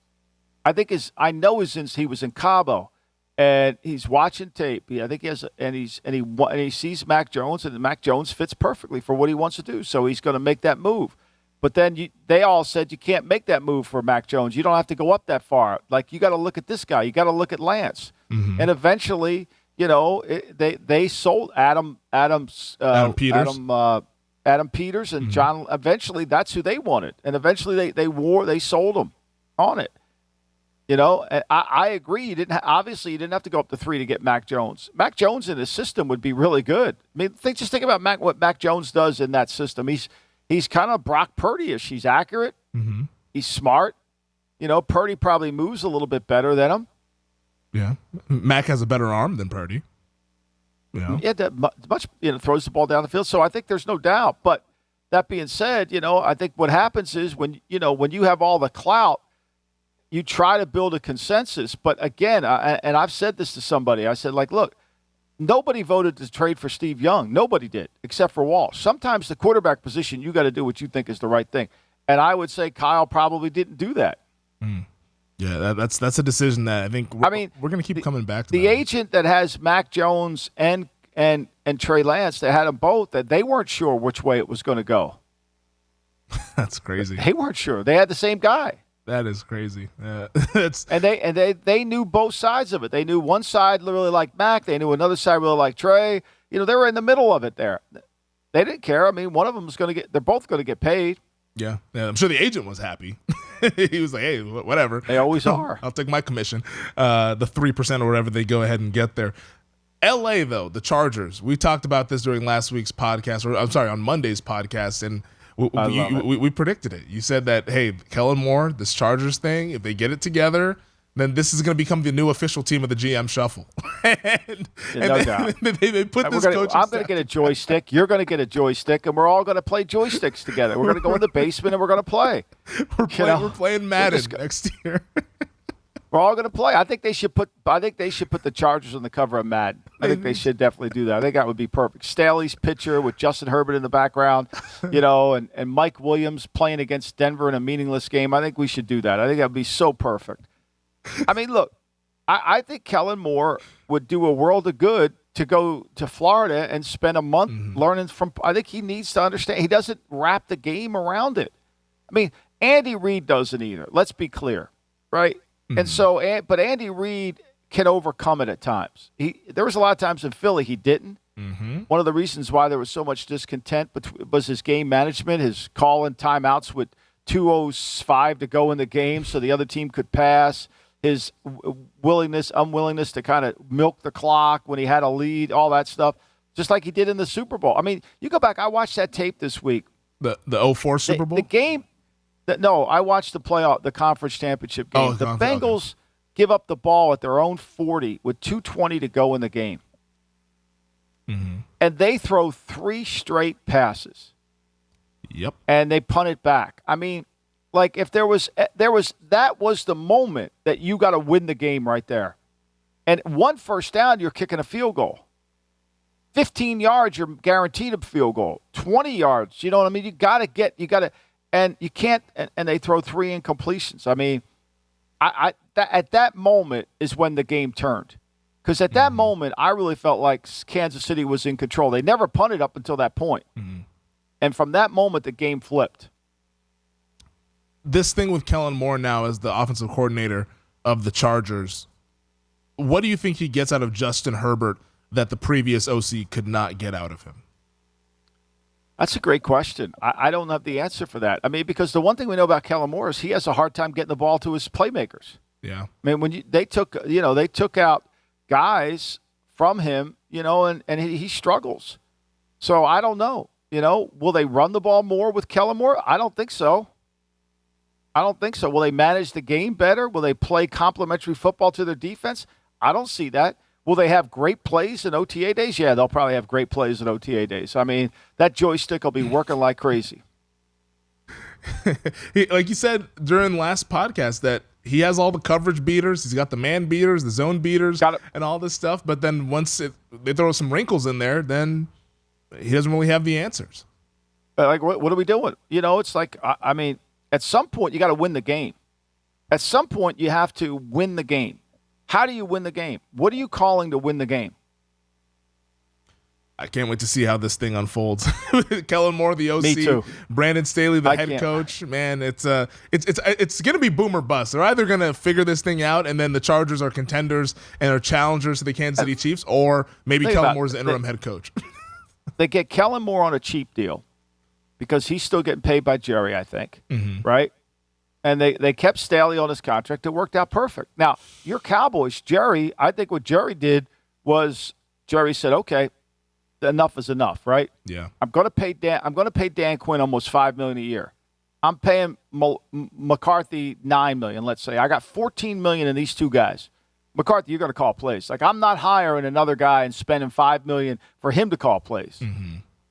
He was in Cabo, and he's watching tape. I think he has, and he sees Mac Jones, and Mac Jones fits perfectly for what he wants to do. So he's going to make that move. But then they all said you can't make that move for Mac Jones. You don't have to go up that far. Like, you got to look at this guy. You got to look at Lance. Mm-hmm. And eventually, they sold Adam Peters. Adam Peters and John. Eventually, that's who they wanted. And eventually, they sold him on it. And I agree. You didn't have to go up to 3 to get Mac Jones. Mac Jones in his system would be really good. I mean, just think about what Mac Jones does in that system. He's kind of Brock Purdy-ish. He's accurate. Mm-hmm. He's smart. Purdy probably moves a little bit better than him. Yeah. Mac has a better arm than Purdy. Yeah, throws the ball down the field. So I think there's no doubt. But that being said, I think what happens is when you have all the clout, you try to build a consensus. But again, and I've said this to somebody. I said, look, nobody voted to trade for Steve Young. Nobody did, except for Walsh. Sometimes the quarterback position, you got to do what you think is the right thing. And I would say Kyle probably didn't do that. Mm. Yeah, that's a decision that I think we're going to keep coming back to. The agent that has Mac Jones and Trey Lance, that had them both, that they weren't sure which way it was going to go. That's crazy. They weren't sure. They had the same guy. That is crazy. And they knew both sides of it. They knew one side really liked Mac. They knew another side really liked Trey. They were in the middle of it there. They didn't care. I mean, one of them was going to get – they're both going to get paid. Yeah. I'm sure the agent was happy. He was like, hey, whatever. They always are. I'll take my commission, the 3% or whatever they go ahead and get there. L.A., though, the Chargers. We talked about this during last week's podcast – on Monday's podcast, and – we predicted it. You said that, hey, Kellen Moore, this Chargers thing, if they get it together, then this is going to become the new official team of the GM Shuffle. No doubt. They put this coaching I'm going to get a joystick. You're going to get a joystick, and we're all going to play joysticks together. We're going to go in the basement, and we're going to play. We're playing Madden next year. We're all going to play. I think they should put the Chargers on the cover of Madden. I think they should definitely do that. I think that would be perfect. Staley's picture with Justin Herbert in the background, and Mike Williams playing against Denver in a meaningless game. I think we should do that. I think that would be so perfect. I mean, look, I think Kellen Moore would do a world of good to go to Florida and spend a month learning from. I think he needs to understand. He doesn't wrap the game around it. I mean, Andy Reid doesn't either. Let's be clear, right? And so, but Andy Reid can overcome it at times. There was a lot of times in Philly he didn't. Mm-hmm. One of the reasons why there was so much discontent was his game management, his calling timeouts with 2:05 to go in the game so the other team could pass, his unwillingness to kind of milk the clock when he had a lead, all that stuff, just like he did in the Super Bowl. I mean, you go back, I watched that tape this week. The 2004 Super Bowl? The game. No, I watched the conference championship game. The Bengals give up the ball at their own 40 with 2:20 to go in the game. Mm-hmm. And they throw 3 straight passes. Yep. And they punt it back. I mean, if that was the moment that you got to win the game right there. And 1 first down, you're kicking a field goal. 15 yards, you're guaranteed a field goal. 20 yards, you know what I mean? And you can't, and they throw 3 incompletions. I mean, at that moment is when the game turned. Because at that moment, I really felt like Kansas City was in control. They never punted up until that point. Mm-hmm. And from that moment, the game flipped. This thing with Kellen Moore now as the offensive coordinator of the Chargers, what do you think he gets out of Justin Herbert that the previous OC could not get out of him? That's a great question. I don't have the answer for that. I mean, because the one thing we know about Kellen Moore is he has a hard time getting the ball to his playmakers. Yeah. I mean, when they took out guys from him, and he struggles. So I don't know. Will they run the ball more with Kellen Moore? I don't think so. Will they manage the game better? Will they play complementary football to their defense? I don't see that. Will they have great plays in OTA days? Yeah, they'll probably have great plays in OTA days. I mean, that joystick will be working like crazy. Like you said during the last podcast that he has all the coverage beaters. He's got the man beaters, the zone beaters, and all this stuff. But then once they throw some wrinkles in there, then he doesn't really have the answers. Like, what are we doing? It's like, I mean, at some point you got to win the game. At some point you have to win the game. How do you win the game? What are you calling to win the game? I can't wait to see how this thing unfolds. Kellen Moore, the OC. Me too. Brandon Staley, the head coach. Man, it's going to be boom or bust. They're either going to figure this thing out, and then the Chargers are contenders and are challengers to the Kansas City Chiefs, or maybe Kellen Moore's the interim head coach. They get Kellen Moore on a cheap deal because he's still getting paid by Jerry, I think, right? And they kept Staley on his contract. It worked out perfect. Now, your Cowboys, Jerry, I think what Jerry did was Jerry said, okay, enough is enough, right? Yeah. I'm going to pay Dan Quinn almost $5 million a year. I'm paying McCarthy $9 million, let's say. I got $14 million in these two guys. McCarthy, you're going to call plays. Like, I'm not hiring another guy and spending $5 million for him to call plays.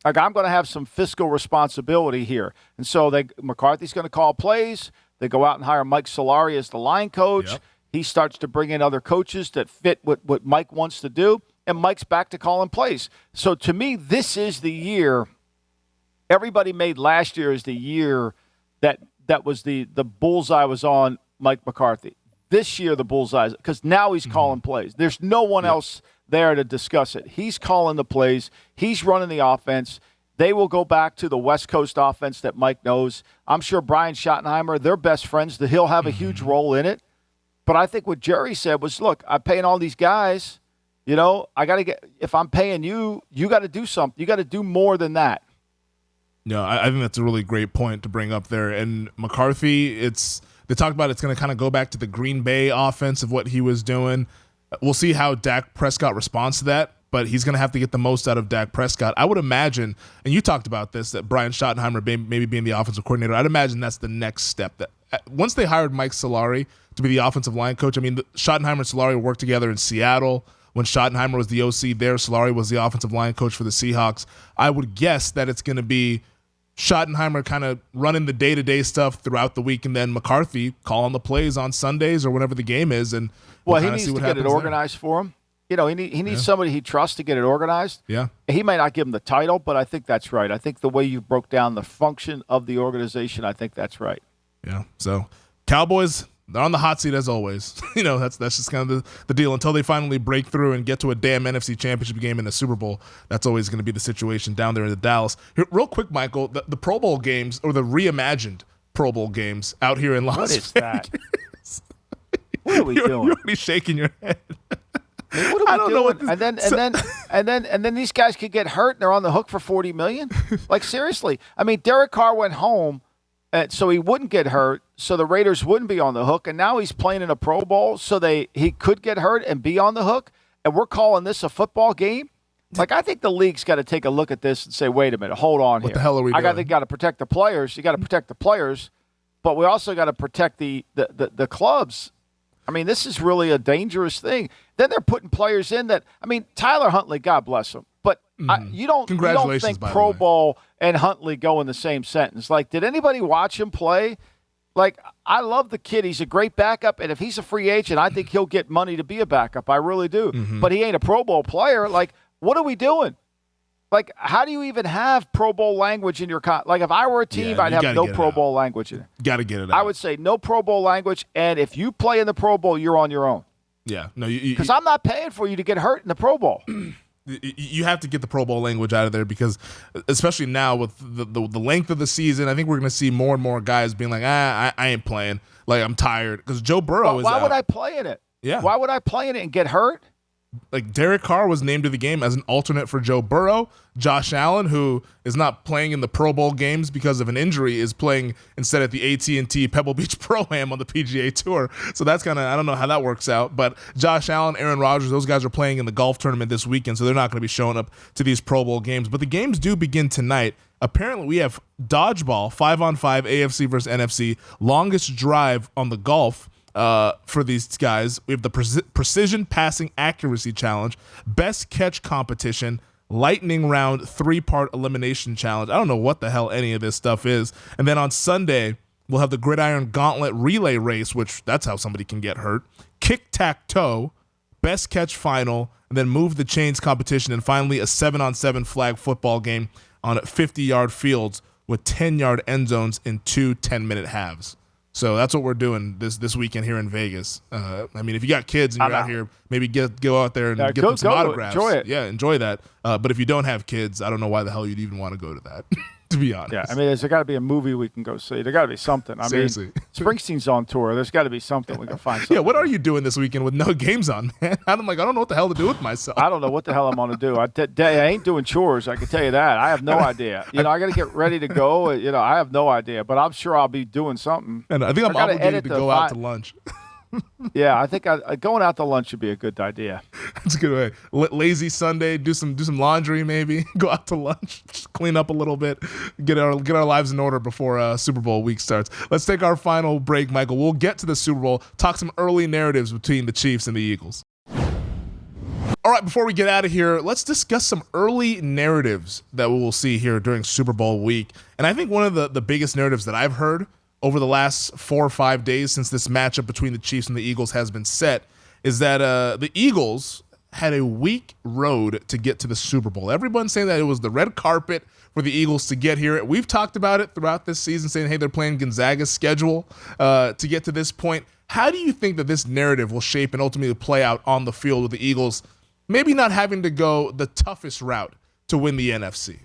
Like, I'm going to have some fiscal responsibility here. And so McCarthy's going to call plays. They go out and hire Mike Solari as the line coach. Yep. He starts to bring in other coaches that fit what Mike wants to do, and Mike's back to calling plays. So to me, this is the year. Everybody made last year as the year that was the bullseye was on Mike McCarthy. This year, the bullseye, because now he's calling plays. There's no one else there to discuss it. He's calling the plays. He's running the offense. They will go back to the West Coast offense that Mike knows. I'm sure Brian Schottenheimer, they're best friends, that he'll have a huge role in it. But I think what Jerry said was, look, I'm paying all these guys. I got to if I'm paying you, you got to do something. You got to do more than that. No, I think that's a really great point to bring up there. And McCarthy, they talked about it's going to kind of go back to the Green Bay offense of what he was doing. We'll see how Dak Prescott responds to that. But he's going to have to get the most out of Dak Prescott. I would imagine, and you talked about this, that Brian Schottenheimer maybe being the offensive coordinator, I'd imagine that's the next step. That once they hired Mike Solari to be the offensive line coach, I mean, Schottenheimer and Solari worked together in Seattle. When Schottenheimer was the OC there, Solari was the offensive line coach for the Seahawks. I would guess that it's going to be Schottenheimer kind of running the day-to-day stuff throughout the week, and then McCarthy calling the plays on Sundays or whenever the game is. And he needs to get it organized for him. He needs somebody he trusts to get it organized. Yeah. He might not give him the title, but I think that's right. I think the way you broke down the function of the organization, I think that's right. Yeah. So Cowboys, they're on the hot seat as always. That's just kind of the deal until they finally break through and get to a damn NFC Championship game in the Super Bowl. That's always going to be the situation down there in the Dallas. Here, real quick, Michael, the Pro Bowl games or the reimagined Pro Bowl games out here in Las Vegas. What is that? What are we doing? You're already shaking your head. I mean, what are we doing? And then these guys could get hurt and they're on the hook for $40 million. Like, seriously. I mean, Derek Carr went home so he wouldn't get hurt, so the Raiders wouldn't be on the hook, and now he's playing in a Pro Bowl so he could get hurt and be on the hook, and we're calling this a football game? Like, I think the league's got to take a look at this and say, wait a minute, hold on here. What the hell are we doing? They got to protect the players. You got to protect the players, but we also got to protect the clubs. I mean, this is really a dangerous thing. Then they're putting players in that, I mean, Tyler Huntley, God bless him. But you don't think Pro Bowl and Huntley go in the same sentence. Like, did anybody watch him play? Like, I love the kid. He's a great backup. And if he's a free agent, I think he'll get money to be a backup. I really do. But he ain't a Pro Bowl player. Like, what are we doing? Like, how do you even have Pro Bowl language in your like, if I were a team, I'd have no Pro Bowl language in it. Got to get it out. I would say no Pro Bowl language, and if you play in the Pro Bowl, you're on your own. Yeah. No, because I'm not paying for you to get hurt in the Pro Bowl. You have to get the Pro Bowl language out of there because, especially now with the length of the season, I think we're going to see more and more guys being like, I ain't playing. Like, I'm tired. Because Joe Burrow is out. Why would I play in it? Yeah. Why would I play in it and get hurt? like Derek Carr was named to the game as an alternate for Joe Burrow. Josh Allen, who is not playing in the Pro Bowl games because of an injury, is playing instead at the AT&T Pebble Beach Pro-Am on the PGA Tour. So that's kind of, I don't know how that works out. But Josh Allen, Aaron Rodgers, those guys are playing in the golf tournament this weekend, so they're not going to be showing up to these Pro Bowl games. But the games do begin tonight. Apparently, we have dodgeball, 5-on-5, AFC versus NFC, longest drive on the golf. For these guys, we have the precision passing accuracy challenge, best catch competition, lightning round, 3-part elimination challenge. I don't know what the hell any of this stuff is. And then on Sunday, we'll have the gridiron gauntlet relay race, which that's how somebody can get hurt, kick-tack-toe, best catch final, and then move the chains competition, and finally a 7-on-7 flag football game on 50-yard fields with 10-yard end zones in 2 10-minute halves. So that's what we're doing this weekend here in Vegas. I mean, if you got kids and you're out here, maybe go out there and get them some autographs. Enjoy it. Yeah, enjoy that. But if you don't have kids, I don't know why the hell you'd even want to go to that, to be honest. Yeah, I mean, there's got to be a movie we can go see. There got to be something. Seriously. Mean, Springsteen's on tour. There's got to be something we can find. Something. Yeah, what are you doing this weekend with no games on, man? I don't know what the hell to do with myself. I don't know what the hell I'm going to do. I ain't doing chores, I can tell you that. I have no idea. I got to get ready to go. I have no idea. But I'm sure I'll be doing something. And I think I'm obligated to go out to lunch. Yeah, I think going out to lunch would be a good idea. That's a good way. Lazy Sunday, do some laundry maybe, go out to lunch, just clean up a little bit, get our lives in order before Super Bowl week starts. Let's take our final break, Michael. We'll get to the Super Bowl, talk some early narratives between the Chiefs and the Eagles. All right, before we get out of here, let's discuss some early narratives that we will see here during Super Bowl week. And I think one of the biggest narratives that I've heard over the last 4 or 5 days since this matchup between the Chiefs and the Eagles has been set is that the Eagles had a weak road to get to the Super Bowl. Everyone's saying that it was the red carpet for the Eagles to get here. We've talked about it throughout this season, saying, hey, they're playing Gonzaga's schedule to get to this point. How do you think that this narrative will shape and ultimately play out on the field with the Eagles maybe not having to go the toughest route to win the NFC?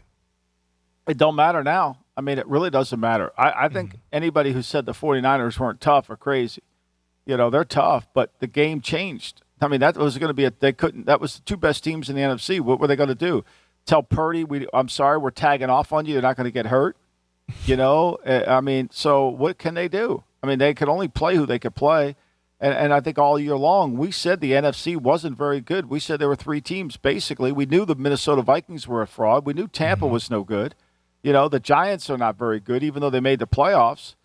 It don't matter now. I mean, it really doesn't matter. I think anybody who said the 49ers weren't tough are crazy. They're tough, but the game changed. I mean, that was going to be that was the 2 best teams in the NFC. What were they going to do? Tell Purdy, I'm sorry, we're tagging off on you. You're not going to get hurt. I mean, so what can they do? I mean, they could only play who they could play. And I think all year long, we said the NFC wasn't very good. We said there were 3 teams, basically. We knew the Minnesota Vikings were a fraud. We knew Tampa was no good. The Giants are not very good, even though they made the playoffs.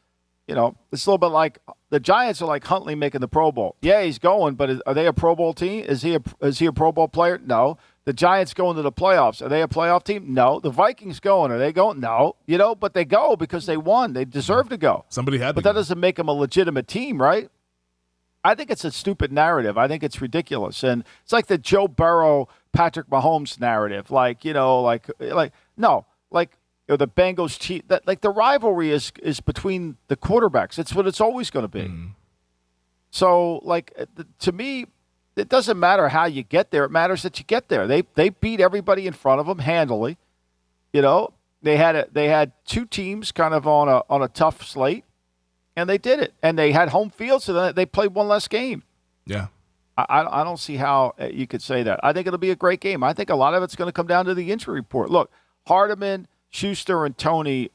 It's a little bit like the Giants are like Huntley making the Pro Bowl. Yeah, he's going, but are they a Pro Bowl team? Is he a Pro Bowl player? No. The Giants going to the playoffs. Are they a playoff team? No. The Vikings going. Are they going? No. But they go because they won. They deserve to go. Somebody had to. But that doesn't make them a legitimate team, right? I think it's a stupid narrative. I think it's ridiculous. And it's like the Joe Burrow, Patrick Mahomes narrative. The Bengals cheat. The rivalry is between the quarterbacks. It's what it's always going to be. So, to me, it doesn't matter how you get there. It matters that you get there. They beat everybody in front of them handily. They had 2 teams kind of on a tough slate, and they did it. And they had home field, so then they played one less game. Yeah. I don't see how you could say that. I think it'll be a great game. I think a lot of it's going to come down to the injury report. Look, Hardeman, Schuster, and Tony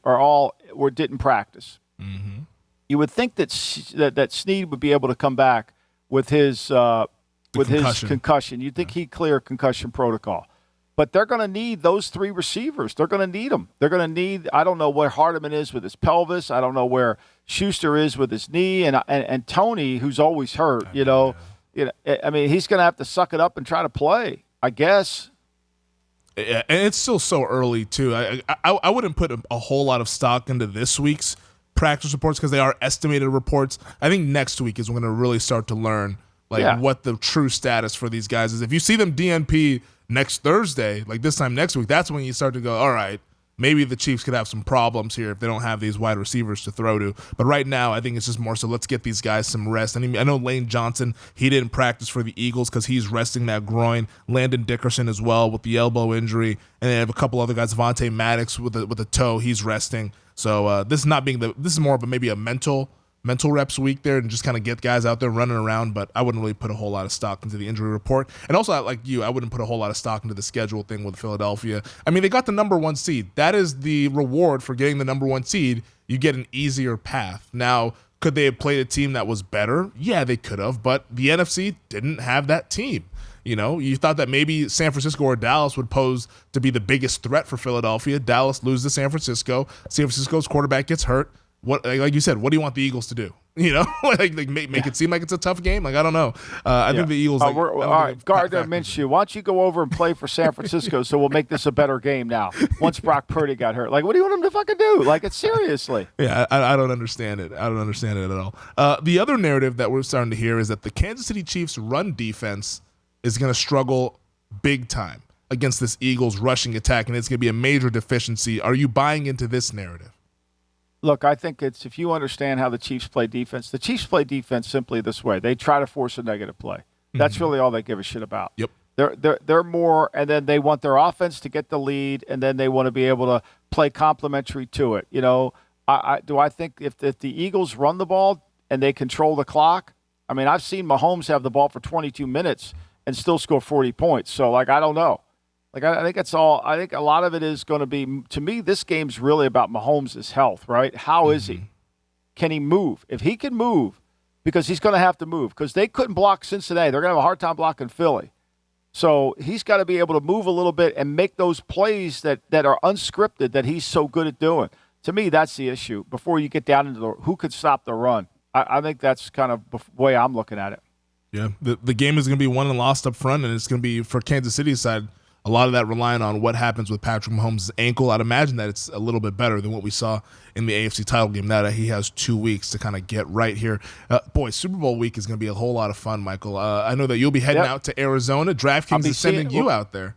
didn't practice. Mm-hmm. You would think that Snead would be able to come back with his concussion. You'd think he'd clear concussion protocol. But they're going to need those 3 receivers. They're going to need them. They're going to need – I don't know where Hardeman is with his pelvis. I don't know where Schuster is with his knee. And Tony, who's always hurt, I mean, he's going to have to suck it up and try to play, I guess. Yeah, and it's still so early, too. I wouldn't put a whole lot of stock into this week's practice reports because they are estimated reports. I think next week is when we're going to really start to learn what the true status for these guys is. If you see them DNP next Thursday, like this time next week, that's when you start to go, all right, maybe the Chiefs could have some problems here if they don't have these wide receivers to throw to. But right now, I think it's just more so let's get these guys some rest. I know Lane Johnson, he didn't practice for the Eagles because he's resting that groin. Landon Dickerson as well with the elbow injury. And they have a couple other guys, Vontae Maddox with a toe, he's resting. So this is more of maybe a mental mental reps week there and just kind of get guys out there running around, but I wouldn't really put a whole lot of stock into the injury report. And also, like you, I wouldn't put a whole lot of stock into the schedule thing with Philadelphia. I mean, they got the number 1 seed. That is the reward for getting the number 1 seed. You get an easier path. Now, could they have played a team that was better? Yeah, they could have, but the NFC didn't have that team. You know, you thought that maybe San Francisco or Dallas would pose to be the biggest threat for Philadelphia. Dallas loses to San Francisco. San Francisco's quarterback gets hurt. What, like you said, what do you want the Eagles to do? You know, like make it seem like it's a tough game. Like, I don't know. I think the Eagles. All right, Gardner Minshew, why don't you go over and play for San Francisco so we'll make this a better game now? Once Brock Purdy got hurt, like, what do you want him to fucking do? Like, it's seriously. Yeah, I don't understand it. I don't understand it at all. The other narrative that we're starting to hear is that the Kansas City Chiefs' run defense is going to struggle big time against this Eagles rushing attack, and it's going to be a major deficiency. Are you buying into this narrative? Look, I think it's, if you understand how the Chiefs play defense, the Chiefs play defense simply this way. They try to force a negative play. That's really all they give a shit about. Yep. They're more, and then they want their offense to get the lead, and then they want to be able to play complementary to it. You know, I think if the Eagles run the ball and they control the clock, I mean, I've seen Mahomes have the ball for 22 minutes and still score 40 points. So, like, I don't know. Like, I think it's all – I think a lot of it is going to be – to me, this game's really about Mahomes' health, right? How is he? Can he move? If he can move, because he's going to have to move, because they couldn't block Cincinnati. They're going to have a hard time blocking Philly. So he's got to be able to move a little bit and make those plays that are unscripted that he's so good at doing. To me, that's the issue before you get down into who could stop the run. I think that's kind of the way I'm looking at it. Yeah, the game is going to be won and lost up front, and it's going to be, for Kansas City's side, a lot of that relying on what happens with Patrick Mahomes' ankle. I'd imagine that it's a little bit better than what we saw in the AFC title game now that he has 2 weeks to kind of get right here. Boy, Super Bowl week is going to be a whole lot of fun, Michael. I know that you'll be heading out to Arizona. DraftKings is sending you out there.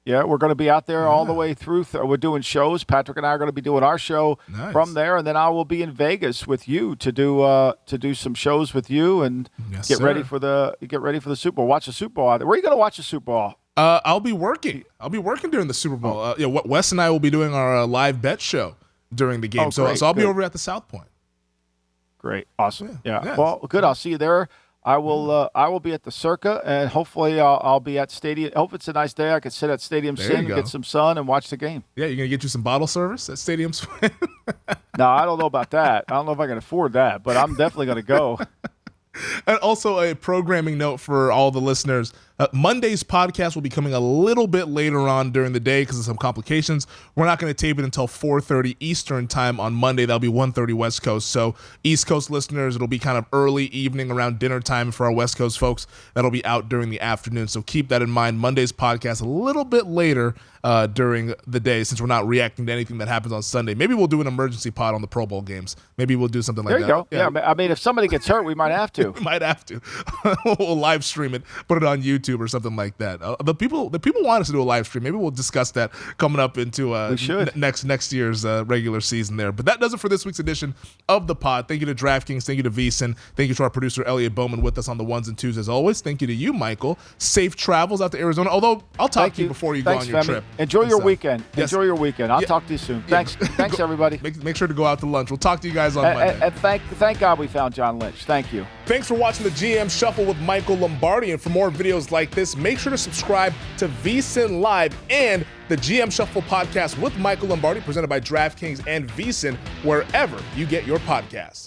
Yeah, we're going to be out there all the way through. We're doing shows. Patrick and I are going to be doing our show from there, and then I will be in Vegas with you to do some shows with you and get ready for the Super Bowl. Watch the Super Bowl out there. Where are you going to watch the Super Bowl? I'll be working. I'll be working during the Super Bowl. Wes and I will be doing our live bet show during the game. So I'll be over at the South Point. Great, awesome. Yeah. Well, good. I'll see you there. I will be at the Circa, and hopefully I'll be at Stadium. I hope it's a nice day. I can sit at Stadium Swing, get some sun, and watch the game. Yeah, you're gonna get you some bottle service at Stadium Swing. No, I don't know about that. I don't know if I can afford that, but I'm definitely gonna go. And also a programming note for all the listeners. Monday's podcast will be coming a little bit later on during the day because of some complications. We're not going to tape it until 4:30 Eastern time on Monday. That'll be 1:30 West Coast. So East Coast listeners, it'll be kind of early evening around dinner time. For our West Coast folks, that'll be out during the afternoon. So keep that in mind. Monday's podcast a little bit later during the day since we're not reacting to anything that happens on Sunday. Maybe we'll do an emergency pod on the Pro Bowl games. Maybe we'll do something like that. There you go. Yeah, I mean, if somebody gets hurt, we might have to. We might have to. We'll live stream it, put it on YouTube or something like that. The people want us to do a live stream. Maybe we'll discuss that coming up into next year's regular season there. But that does it for this week's edition of the pod. Thank you to DraftKings. Thank you to VSiN. Thank you to our producer Elliot Bowman with us on the ones and twos as always. Thank you to you, Michael. Safe travels out to Arizona. Although I'll talk to you before you go on your Femi. trip. Enjoy your weekend. Yes. Enjoy your weekend. I'll talk to you soon. Thanks. Thanks everybody. Make sure to go out to lunch. We'll talk to you guys on Monday. And thank God we found John Lynch. Thank you. Thanks for watching the GM Shuffle with Michael Lombardi. And for more videos like this, make sure to subscribe to VSiN Live and the GM Shuffle podcast with Michael Lombardi, presented by DraftKings and VSiN, wherever you get your podcasts.